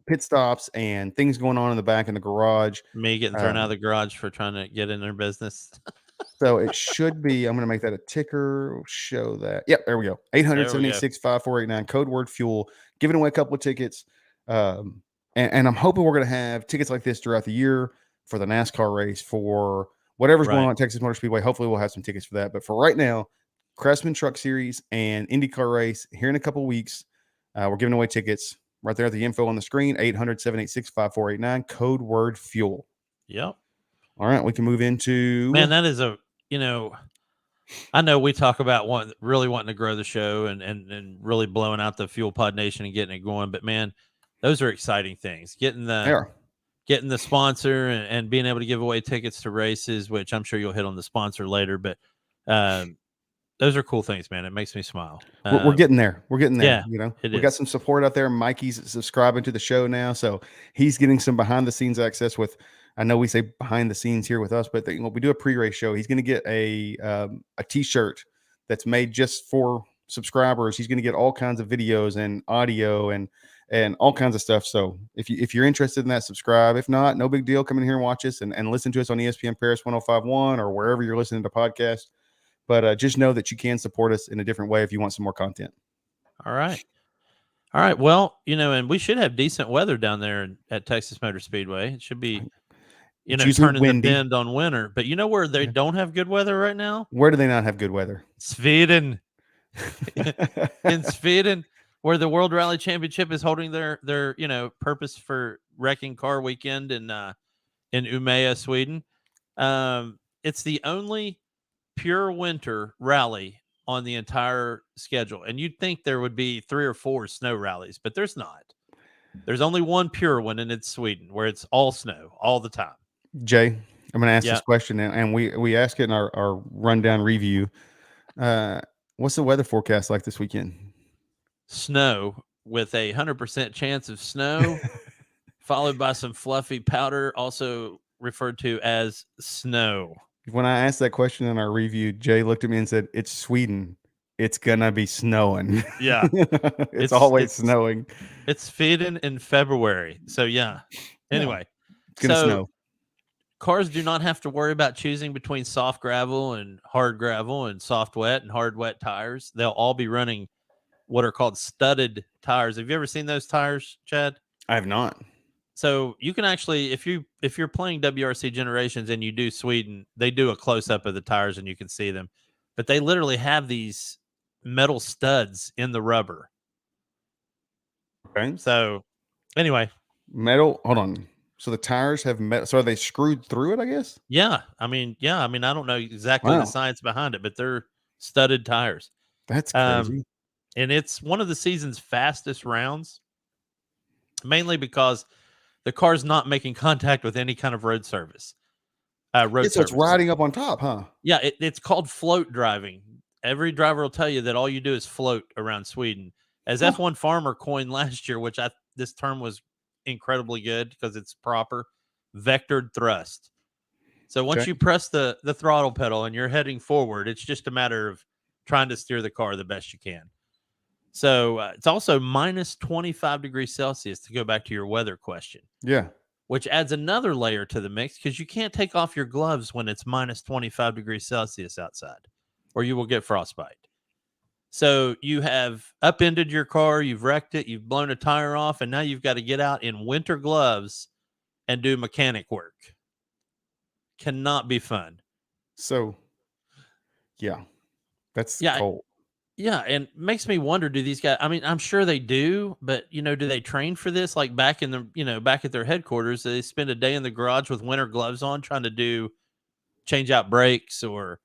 pit stops and things going on in the back in the garage. Me getting thrown out of the garage for trying to get in their business. So it should be, I'm going to make that a ticker. We'll show that. Yep, there we go. 876-5489, code word fuel, giving away a couple of tickets. And I'm hoping we're going to have tickets like this throughout the year for the NASCAR race, for whatever's going on at Texas Motor Speedway. Hopefully we'll have some tickets for that. But for right now, Craftsman Truck Series and IndyCar race here in a couple of weeks. We're giving away tickets right there at the info on the screen, 800-786-5489, code word fuel. Yep. All right, we can move into... Man, that is I know we talk about really wanting to grow the show and really blowing out the Fuel Pod Nation and getting it going. But man, those are exciting things. Getting the sponsor and being able to give away tickets to races, which I'm sure you'll hit on the sponsor later. But those are cool things, man. It makes me smile. We're getting there. We're getting there. Yeah, we got some support out there. Mikey's subscribing to the show now, so he's getting some behind the scenes access with. I know we say behind the scenes here with us, but we do a pre-race show. He's going to get a T-shirt that's made just for subscribers. He's going to get all kinds of videos and audio and all kinds of stuff. So if you're interested in that, subscribe. If not, no big deal. Come in here and watch us and listen to us on ESPN Paris 105.1 or wherever you're listening to podcasts. But just know that you can support us in a different way if you want some more content. All right. Well, and we should have decent weather down there at Texas Motor Speedway. It should be, turning windy. The bend on winter. But you know where they don't have good weather right now? Where do they not have good weather? Sweden. In Sweden, where the World Rally Championship is holding their purpose for wrecking car weekend in Umeå, Sweden. It's the only pure winter rally on the entire schedule. And you'd think there would be 3 or 4 snow rallies, but there's not. There's only one pure one, and it's Sweden, where it's all snow all the time. Jay, I'm going to ask this question, and we ask it in our rundown review. What's the weather forecast like this weekend? Snow with a 100% chance of snow, followed by some fluffy powder, also referred to as snow. When I asked that question in our review, Jay looked at me and said, "It's Sweden. It's gonna be snowing." Yeah, it's always snowing. It's feeding in February, so yeah. Anyway, it's gonna snow. Cars do not have to worry about choosing between soft gravel and hard gravel and soft wet and hard wet tires. They'll all be running what are called studded tires. Have you ever seen those tires, Chad? I have not. So you can actually, if you're playing WRC Generations and you do Sweden, they do a close up of the tires and you can see them, but they literally have these metal studs in the rubber. Okay. So anyway, metal. Hold on. So the tires have metal. So are they screwed through it? I guess. Yeah. I mean, I don't know exactly the science behind it, but they're studded tires. That's crazy. And it's one of the season's fastest rounds, mainly because the car's not making contact with any kind of road service. So it's riding up on top, huh? Yeah, it's called float driving. Every driver will tell you that all you do is float around Sweden. As F1 Farmer coined last year, which this term was incredibly good because it's proper, vectored thrust. So once you press the throttle pedal and you're heading forward, it's just a matter of trying to steer the car the best you can. So it's also minus 25 degrees Celsius, to go back to your weather question. Yeah. Which adds another layer to the mix, because you can't take off your gloves when it's minus 25 degrees Celsius outside, or you will get frostbite. So you have upended your car, you've wrecked it, you've blown a tire off, and now you've got to get out in winter gloves and do mechanic work. Cannot be fun. So, yeah, that's cold. Yeah, and makes me wonder, do these guys, I mean, I'm sure they do, but, do they train for this? Like back in back at their headquarters, they spend a day in the garage with winter gloves on trying to change out brakes or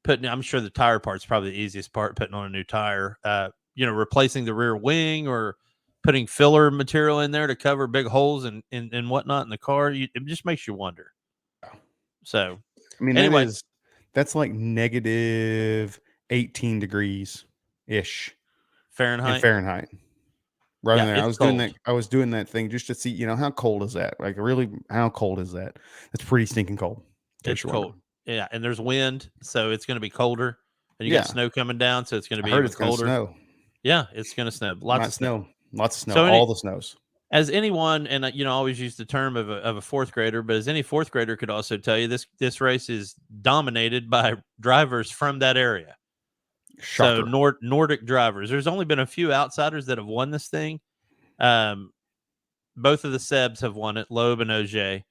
I'm sure the tire part's probably the easiest part, putting on a new tire, replacing the rear wing or putting filler material in there to cover big holes and whatnot in the car. It just makes you wonder. So, I mean, anyway, that's like negative 18 degrees ish Fahrenheit. Right in there. I was doing that thing just to see, how cold is that? Like, really, how cold is that? It's pretty stinking cold. It's cold. Yeah, and there's wind, so it's going to be colder. And you got snow coming down, so it's going to be even colder. Snow. Yeah, it's going to snow. Lots of snow. So all the snows. As anyone, and I always use the term of a fourth grader, but as any fourth grader could also tell you, this race is dominated by drivers from that area. Shocker. So Nordic drivers. There's only been a few outsiders that have won this thing. Both of the Sebs have won it, Loeb and Ogier.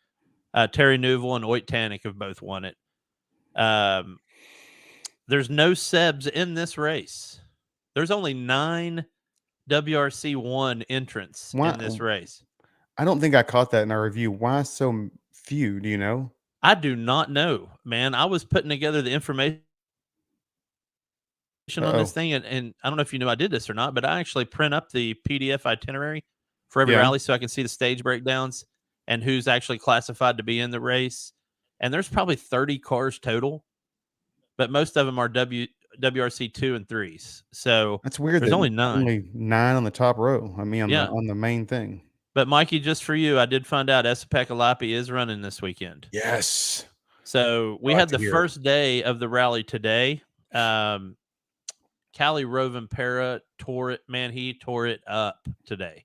Terry Neuville and Oyt Tanik have both won it. There's no Sebs in this race. There's only 9 WRC1 entrants in this race. I don't think I caught that in our review. Why so few? Do you know? I do not know, man. I was putting together the information on this thing, and I don't know if you knew I did this or not, but I actually print up the PDF itinerary for every rally so I can see the stage breakdowns and who's actually classified to be in the race. And there's probably 30 cars total, but most of them are WRC 2 and 3s. So that's weird. There's only 9. Only 9 on the top row. I mean, on the main thing. But Mikey, just for you, I did find out Esa-Pekka Lappi is running this weekend. Yes. So we had the first day of the rally today. Callie Rovanpera tore it. Man, he tore it up today.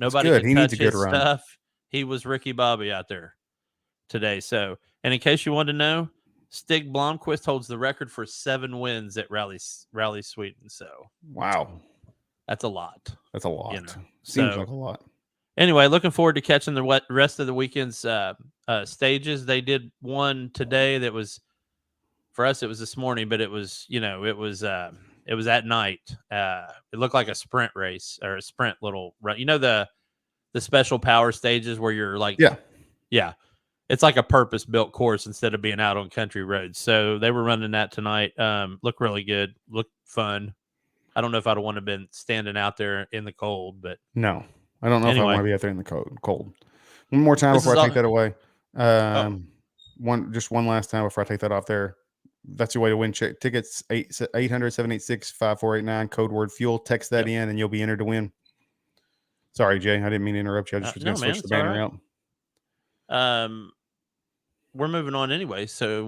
Nobody could touch his stuff. He was Ricky Bobby out there today. So, and in case you wanted to know, Stig Blomqvist holds the record for 7 wins at Rally Sweden. So, wow, that's a lot. Seems like a lot. Anyway, looking forward to catching the rest of the weekend's stages. They did one today that was, for us, it was this morning, but it was at night. It looked like a sprint race or a sprint little run. The special power stages where you're like, yeah. It's like a purpose-built course instead of being out on country roads. So they were running that tonight. Looked really good. Looked fun. I don't know if I'd want to have been standing out there in the cold, but no, I don't know if I want to be out there in the cold. One more time before I take that away. One last time before I take that off there. That's your way to win tickets. 800-786-5489. Code word fuel. Text that in, and you'll be entered to win. Sorry, Jay. I didn't mean to interrupt you. I just was going to switch the banner out. We're moving on anyway. So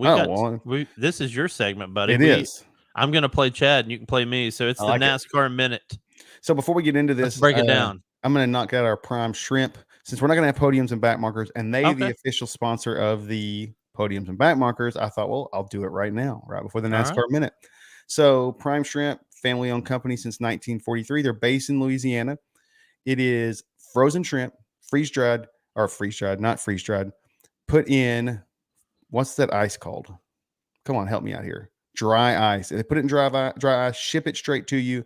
this is your segment, buddy. It is. I'm going to play Chad, and you can play me. So it's the NASCAR Minute. So before we get into this, let's break it down. I'm going to knock out our Prime Shrimp, since we're not going to have podiums and back markers, and the official sponsor of the podiums and back markers. I thought, well, I'll do it right now, right before the NASCAR Minute. So Prime Shrimp, family-owned company since 1943. They're based in Louisiana. It is frozen shrimp, freeze-dried, not freeze-dried. Put in, what's that ice called? Come on, help me out here. Dry ice. They put it in dry ice, ship it straight to you.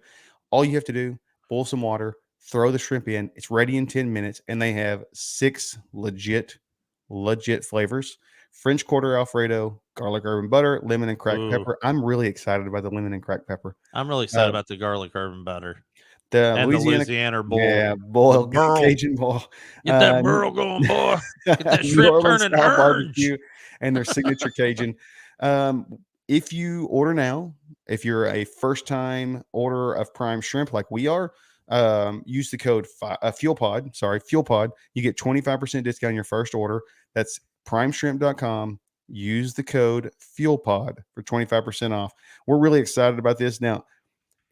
All you have to do, boil some water, throw the shrimp in. It's ready in 10 minutes, and they have 6 legit flavors. French Quarter Alfredo, garlic herb and butter, lemon and cracked pepper. I'm really excited about the lemon and cracked pepper. I'm really excited about the garlic herb and butter. The And Louisiana, the Louisiana boil. yeah, boil, The burl. Cajun boil. Get that burl going, boy. Get that New shrimp Orleans turning style orange. barbecue and their signature Cajun. If you order now, if you're a first time order of prime shrimp like we are, use the code FuelPod. You get 25% discount on your first order. That's primeshrimp.com. Use the code FuelPod for 25% off. We're really excited about this. Now,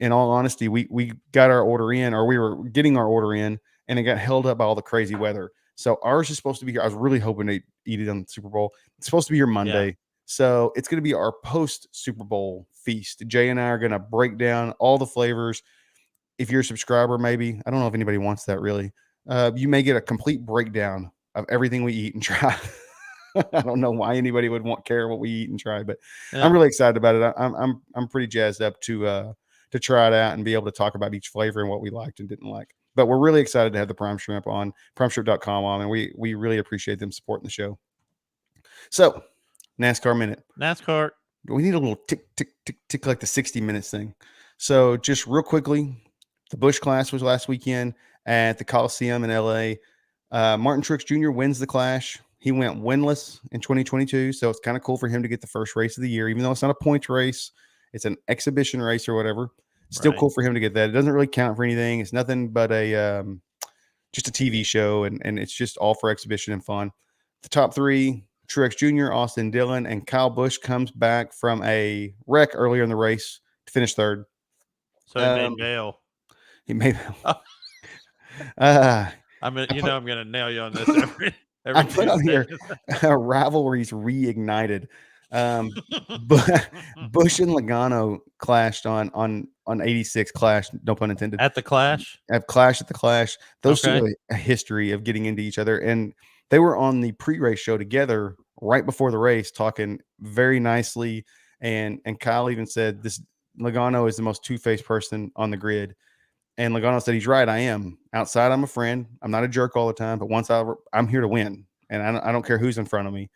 in all honesty, we got our order in, or we were getting our order in, and it got held up by all the crazy weather. So ours is supposed to be here. I was really hoping to eat it on the Super Bowl. It's supposed to be here Monday. Yeah. So it's going to be our post Super Bowl feast. Jay and I are going to break down all the flavors. If you're a subscriber, maybe, I don't know if anybody wants that really. You may get a complete breakdown of everything we eat and try. I don't know why anybody would care what we eat and try, but Yeah. I'm really excited about it. I'm pretty jazzed up to try it out and be able to talk about each flavor and what we liked and didn't like. But we're really excited to have the Prime Shrimp on, primeshrimp.com on, and we really appreciate them supporting the show. So, NASCAR Minute. NASCAR. We need a little tick, tick, tick, tick like the 60 minutes thing. So, just real quickly, the Busch Clash was last weekend at the Coliseum in LA. Martin Truex Jr. wins the Clash. He went winless in 2022, so it's kind of cool for him to get the first race of the year, even though it's not a points race. It's an exhibition race or whatever. Still Right. cool for him to get that. It doesn't really count for anything. It's nothing but just a TV show, and it's just all for exhibition and fun. The top three, Truex Jr., Austin Dillon, and Kyle Busch comes back from a wreck earlier in the race to finish third. So he made bail. He made I'm going to nail you on this every I put on here Tuesday. rivalries reignited. But Busch and Logano clashed on 86 Clash, no pun intended. At the Clash? At the Clash. Those two Okay. have a history of getting into each other. And they were on the pre-race show together right before the race, talking very nicely. And Kyle even said this Logano is the most two-faced person on the grid. And Logano said, he's right. I am. Outside, I'm a friend. I'm not a jerk all the time, but once I'm here to win. And I don't care who's in front of me.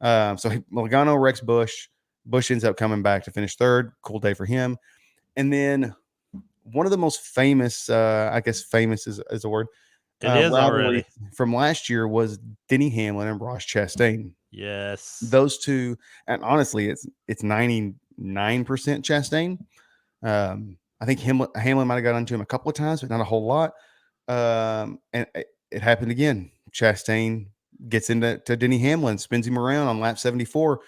So Logano wrecks Busch. Busch ends up coming back to finish third. Cool day for him. And then one of the most famous, I guess famous is a word. It is already. From last year was Denny Hamlin and Ross Chastain. Yes. Those two, and honestly, it's 99% Chastain. I think Hamlin might have got onto him a couple of times, but not a whole lot. And it happened again. Chastain gets into Denny Hamlin, spins him around on lap 74.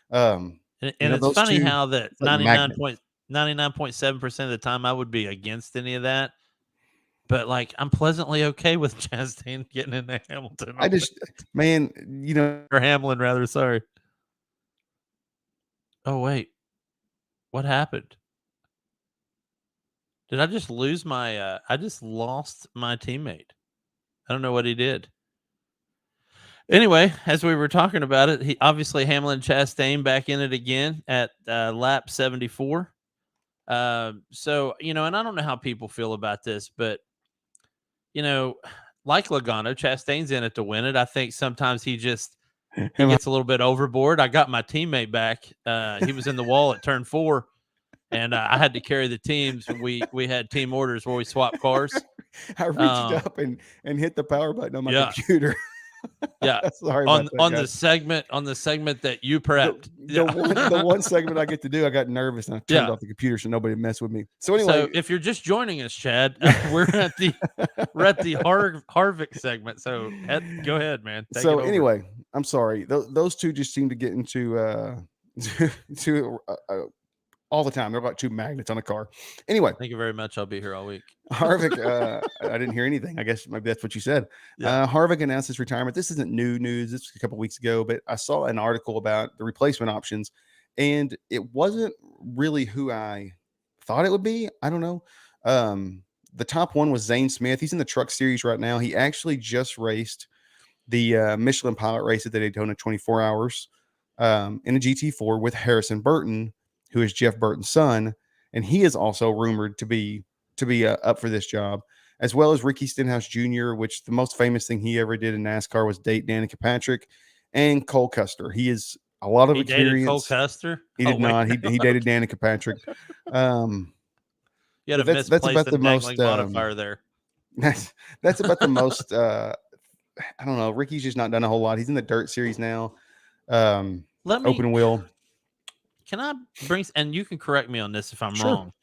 And it's funny how that 99.7% of the time I would be against any of that. But like, I'm pleasantly okay with Chastain getting into Hamilton. Or Hamlin rather. Sorry. Oh, wait. What happened? Did I just lose my, I just lost my teammate. I don't know what he did. Anyway, as we were talking about it, he obviously Hamlin and Chastain back in it again at lap 74. So, and I don't know how people feel about this, but, like Logano, Chastain's in it to win it. I think sometimes he gets a little bit overboard. I got my teammate back. He was in the wall at turn 4. And I had to carry the teams. We had team orders where we swapped cars. I reached up and hit the power button on my computer. Yeah, sorry on the segment that you prepped. The one segment I get to do, I got nervous and I turned off the computer so nobody messed with me. So anyway, if you're just joining us, Chad, we're at the Harvick segment. So go ahead, man. So anyway, I'm sorry. Those two just seem to get into all the time. They're about two magnets on a car. Anyway, thank you very much. I'll be here all week. Harvick, I didn't hear anything. I guess maybe that's what you said. Yeah. Harvick announced his retirement. This isn't new news. This was a couple weeks ago, but I saw an article about the replacement options, and it wasn't really who I thought it would be. I don't know. The top one was Zane Smith. He's in the truck series right now. He actually just raced the Michelin Pilot race at the Daytona 24 Hours in a GT4 with Harrison Burton, who is Jeff Burton's son, and he is also rumored to be up for this job, as well as Ricky Stenhouse Jr., which the most famous thing he ever did in NASCAR was date Danica Patrick, and Cole Custer. He is a lot of experience. Dated Cole Custer? He did not. He dated Danica Patrick. You had a That's misplaced about the and dangling most. modifier there. That's about the most. I don't know. Ricky's just not done a whole lot. He's in the dirt series now. Let me. Open wheel. Can I bring? And you can correct me on this if I'm Sure. wrong.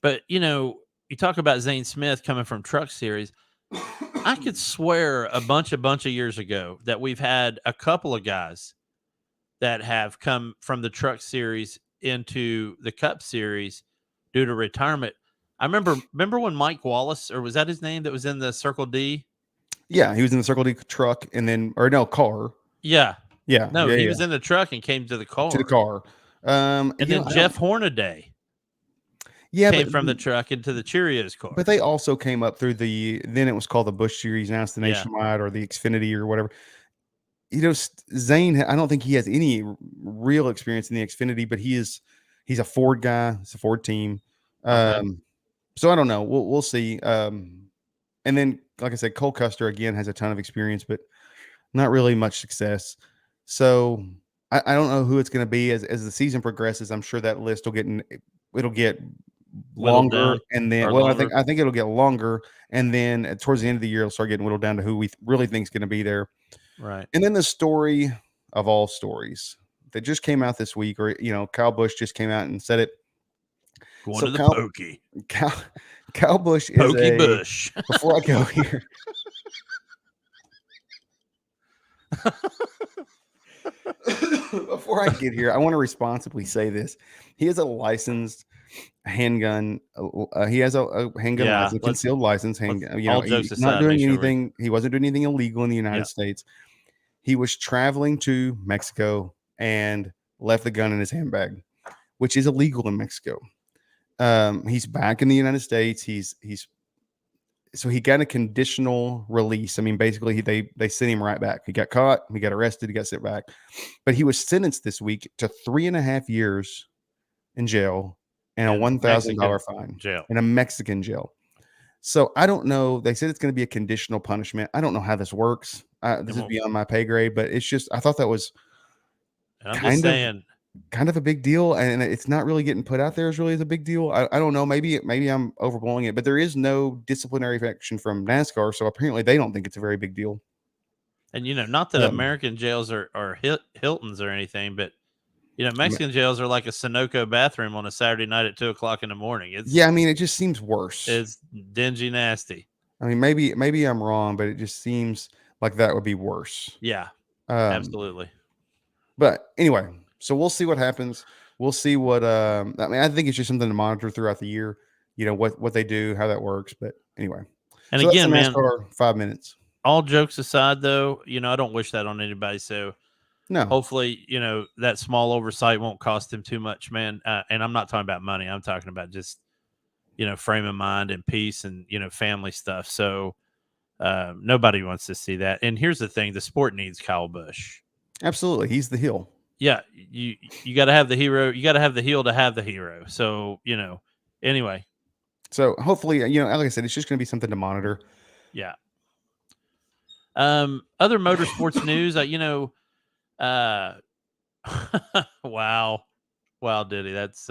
But you talk about Zane Smith coming from Truck Series. I could swear a bunch of years ago that we've had a couple of guys that have come from the Truck Series into the Cup Series due to retirement. I remember when Mike Wallace, or was that his name, that was in the Circle D? Yeah, he was in the Circle D truck, and then car. Yeah. Yeah, No, yeah, he yeah. was in the truck and came to the car. To the car. And then Jeff Hornaday came from the truck into the Cheerios car. But they also came up through then it was called the Busch Series, now it's the Nationwide or the Xfinity or whatever. Zane, I don't think he has any real experience in the Xfinity, but he's a Ford guy. It's a Ford team. Okay. So I don't know. We'll see. And then, like I said, Cole Custer again has a ton of experience, but not really much success. So I don't know who it's going to be as the season progresses. I'm sure that list it'll get longer, and then I think it'll get longer, and then towards the end of the year it'll start getting whittled down to who we really think is going to be there. Right. And then the story of all stories that just came out this week, or Kyle Busch just came out and said it. Going to the pokey. Kyle Busch is Pokey Bush. Before I go here. Before I get here, I want to responsibly say this. He is a licensed handgun. He has a handgun license, concealed license. He's not doing anything. He wasn't doing anything illegal in the United States. He was traveling to Mexico and left the gun in his handbag, which is illegal in Mexico. He's back in the United States. So he got a conditional release. I mean, basically, they sent him right back. He got caught. He got arrested. He got sent back. But he was sentenced this week to 3.5 years in jail and a $1,000 fine in a Mexican jail. So I don't know. They said it's going to be a conditional punishment. I don't know how this works. This is beyond my pay grade, but it's just I thought that was kind of a big deal, and it's not really getting put out there as really as a big deal. I don't know. Maybe I'm overblowing it, but there is no disciplinary action from NASCAR, so apparently they don't think it's a very big deal. And not that American jails are Hiltons or anything, but Mexican jails are like a Sunoco bathroom on a Saturday night at 2:00 in the morning. I mean, it just seems worse. It's dingy, nasty. I mean, maybe I'm wrong, but it just seems like that would be worse. Yeah, absolutely. But anyway. So we'll see what happens. We'll see what I think it's just something to monitor throughout the year. What they do, how that works. But anyway. And so again, man, 5 minutes. All jokes aside, though, I don't wish that on anybody. So no, hopefully, that small oversight won't cost him too much, man. And I'm not talking about money. I'm talking about just frame of mind and peace and family stuff. So nobody wants to see that. And here's the thing: the sport needs Kyle Busch. Absolutely, he's the heel. Yeah, you got to have the hero. You got to have the heel to have the hero. So, anyway. So hopefully, like I said, it's just going to be something to monitor. Yeah. Other motorsports news, wow, Diddy, that's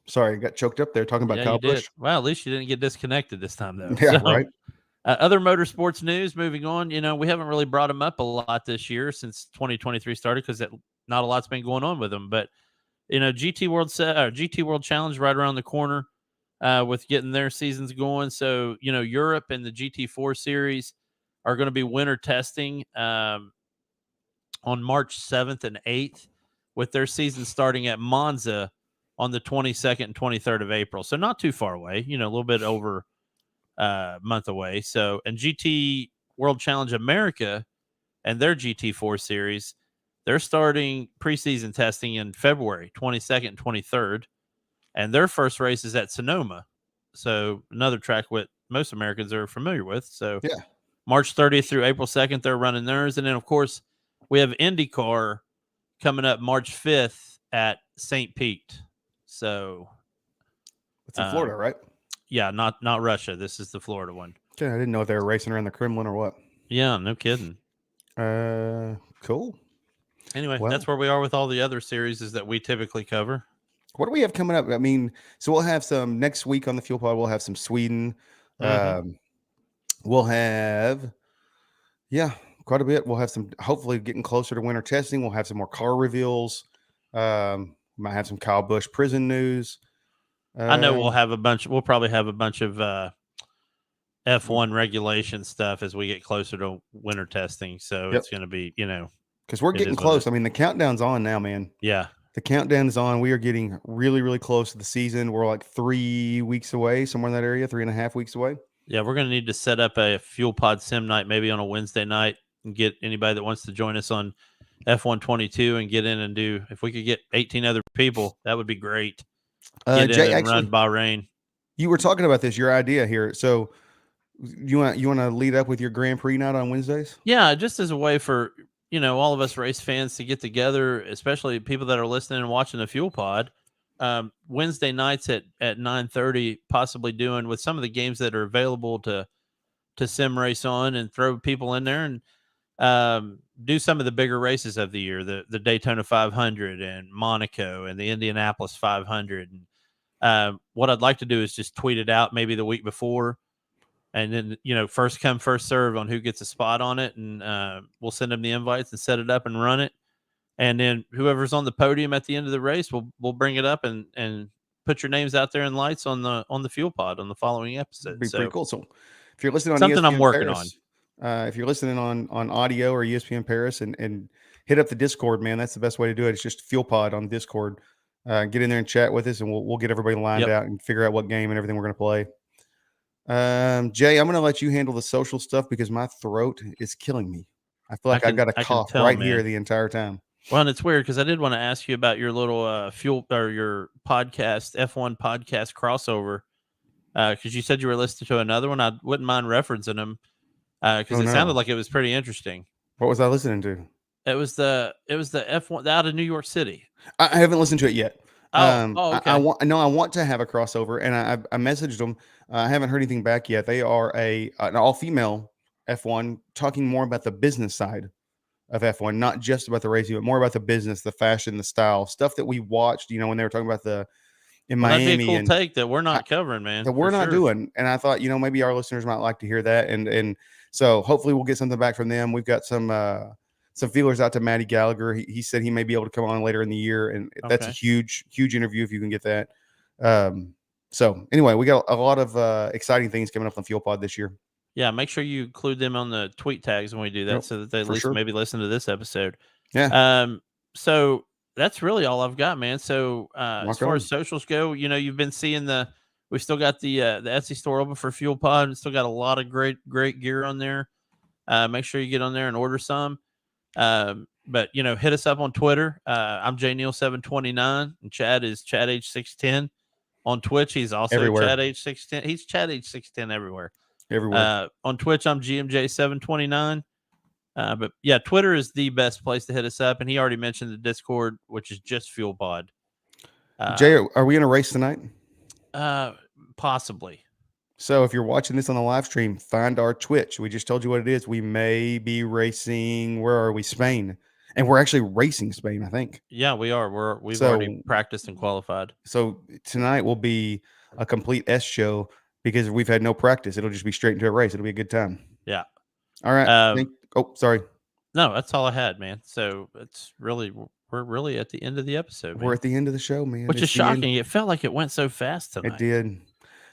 sorry, I got choked up there talking about Kyle Busch. Well, at least you didn't get disconnected this time, though. Yeah, right. Other motorsports news, moving on, we haven't really brought them up a lot this year since 2023 started because not a lot's been going on with them. But, GT World Challenge right around the corner with getting their seasons going. So, Europe and the GT4 series are going to be winter testing on March 7th and 8th with their season starting at Monza on the 22nd and 23rd of April. So not too far away, a little bit over month away. So, and GT World Challenge America and their GT4 series, they're starting preseason testing in February 22nd and 23rd, and their first race is at Sonoma. So another track what most Americans are familiar with. So yeah, March 30th through April 2nd, they're running theirs. And then of course we have IndyCar coming up March 5th at St. Pete. So it's in Florida, right? Yeah, not Russia. This is the Florida one. Okay, I didn't know if they were racing around the Kremlin or what. Yeah, no kidding. Cool. Anyway, that's where we are with all the other series that we typically cover. What do we have coming up? I mean, so we'll have some next week on the Fuel Pod. We'll have some Sweden. Mhm. We'll have, yeah, quite a bit. We'll have some, hopefully getting closer to winter testing. We'll have some more car reveals. Might have some Kyle Busch prison news. I know we'll Um, have a bunch. We'll probably have a bunch of F1 regulation stuff as we get closer to winter testing. So Yep. it's going to be, Because we're it getting is what it close. is. I mean, the countdown's on now, man. Yeah. The countdown is on. We are getting really, really close to the season. We're like 3 weeks away, somewhere in that area, 3.5 weeks away. Yeah. We're going to need to set up a fuel pod sim night, maybe on a Wednesday night, and get anybody that wants to join us on F122 and get in and do, if we could get 18 other people, that would be great. Get in Jay, and run actually, Bahrain. you were talking about this, your idea here. So you want to lead up with your Grand Prix night on Wednesdays? Yeah. Just as a way for, all of us race fans to get together, especially people that are listening and watching the fuel pod. Wednesday nights at 9:30, possibly doing with some of the games that are available to sim race on, and throw people in there and do some of the bigger races of the year, the Daytona 500 and Monaco and the Indianapolis 500. And what I'd like to do is just tweet it out maybe the week before, and then first come first serve on who gets a spot on it, and we'll send them the invites and set it up and run it. And then whoever's on the podium at the end of the race, we'll bring it up and put your names out there in lights on the fuel pod on the following episode. Be pretty cool. So if you're listening on something I'm ESPN working Paris, if you're listening on audio or ESPN Paris, and hit up the Discord, man, that's the best way to do it. It's just Fuel Pod on Discord. Get in there and chat with us, and we'll get everybody lined out and figure out what game and everything we're going to play. Jay, I'm going to let you handle the social stuff because my throat is killing me. I feel like I got a cough right here the entire time. Well, and it's weird because I did want to ask you about your little fuel or your podcast, F1 podcast crossover, because you said you were listening to another one. I wouldn't mind referencing them because it sounded like it was pretty interesting. What was I listening to? It was the F1 out of New York City. I haven't listened to it yet. Okay. I want to have a crossover, and I messaged them. I haven't heard anything back yet. They are an all-female F1 talking more about the business side of F1, not just about the racing, but more about the business, the fashion, the style, stuff that we watched, when they were talking about in Miami. That'd be a cool take that we're not covering, man. That we're not doing. And I thought, maybe our listeners might like to hear that. And so hopefully we'll get something back from them. We've got some feelers out to Matty Gallagher. He said he may be able to come on later in the year. And that's a huge, huge interview if you can get that. So anyway, we got a lot of exciting things coming up on Fuel Pod this year. Yeah, make sure you include them on the tweet tags when we do that, so that they at least maybe listen to this episode. Yeah. So that's really all I've got, man. So as far as socials go, you've been seeing we still got the Etsy store open for Fuel Pod, and still got a lot of great gear on there. Make sure you get on there and order some. But hit us up on Twitter. I'm JNeil729, and Chad is ChadH610 on Twitch. He's also ChadH610. He's ChadH610 everywhere. On Twitch, I'm GMJ729. But yeah, Twitter is the best place to hit us up. And he already mentioned the Discord, which is just Fuel Pod. Jay, are we in a race tonight? Possibly. So if you're watching this on the live stream, find our Twitch. We just told you what it is. We may be racing. Where are we? Spain. And we're actually racing Spain, I think. Yeah, we are. We've already practiced and qualified. So tonight will be a complete S show. Because we've had no practice, it'll just be straight into a race. It'll be a good time. Yeah. All right. Sorry. No, that's all I had, man. So we're really at the end of the episode. Man. We're at the end of the show, man. Which is shocking. It felt like it went so fast tonight. It did.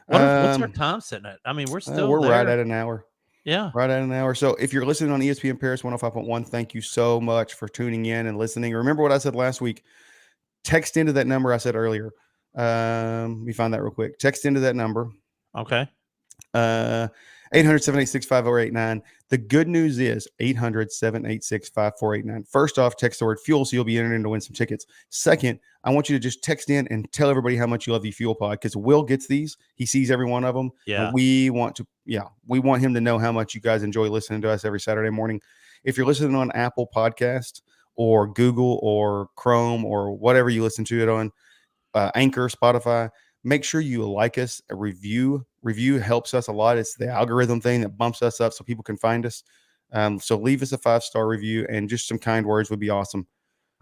What's our time sitting at? I mean, we're there. Right at an hour. Yeah. Right at an hour. So if you're listening on ESPN Paris 105.1, thank you so much for tuning in and listening. Remember what I said last week. Text into that number I said earlier. Let me find that real quick. Text into that number. Okay. 800-786-5089. The good news is 800-786-5489. First off, text the word fuel so you'll be entered in to win some tickets. Second, I want you to just text in and tell everybody how much you love the Fuel Pod, because Will gets these. He sees every one of them. Yeah. We want him to know how much you guys enjoy listening to us every Saturday morning. If you're listening on Apple Podcast or Google or Chrome or whatever you listen to it on, Anchor, Spotify, make sure you like us. A review helps us a lot. It's the algorithm thing that bumps us up so people can find us. So leave us a 5-star review and just some kind words would be awesome.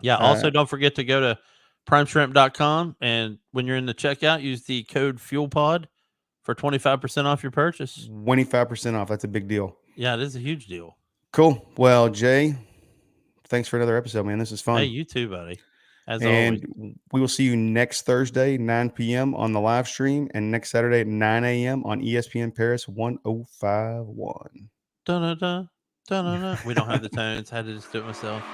Yeah. Also, don't forget to go to primeshrimp.com. And when you're in the checkout, use the code FuelPod for 25% off your purchase. 25% off. That's a big deal. Yeah, it is a huge deal. Cool. Well, Jay, thanks for another episode, man. This is fun. Hey, you too, buddy. As and always. we will see you next Thursday, 9 p.m. on the live stream, and next Saturday at 9 a.m. on ESPN Paris 1051. Dun-dun-dun, dun-dun-dun. We don't have the tones. I had to just do it myself.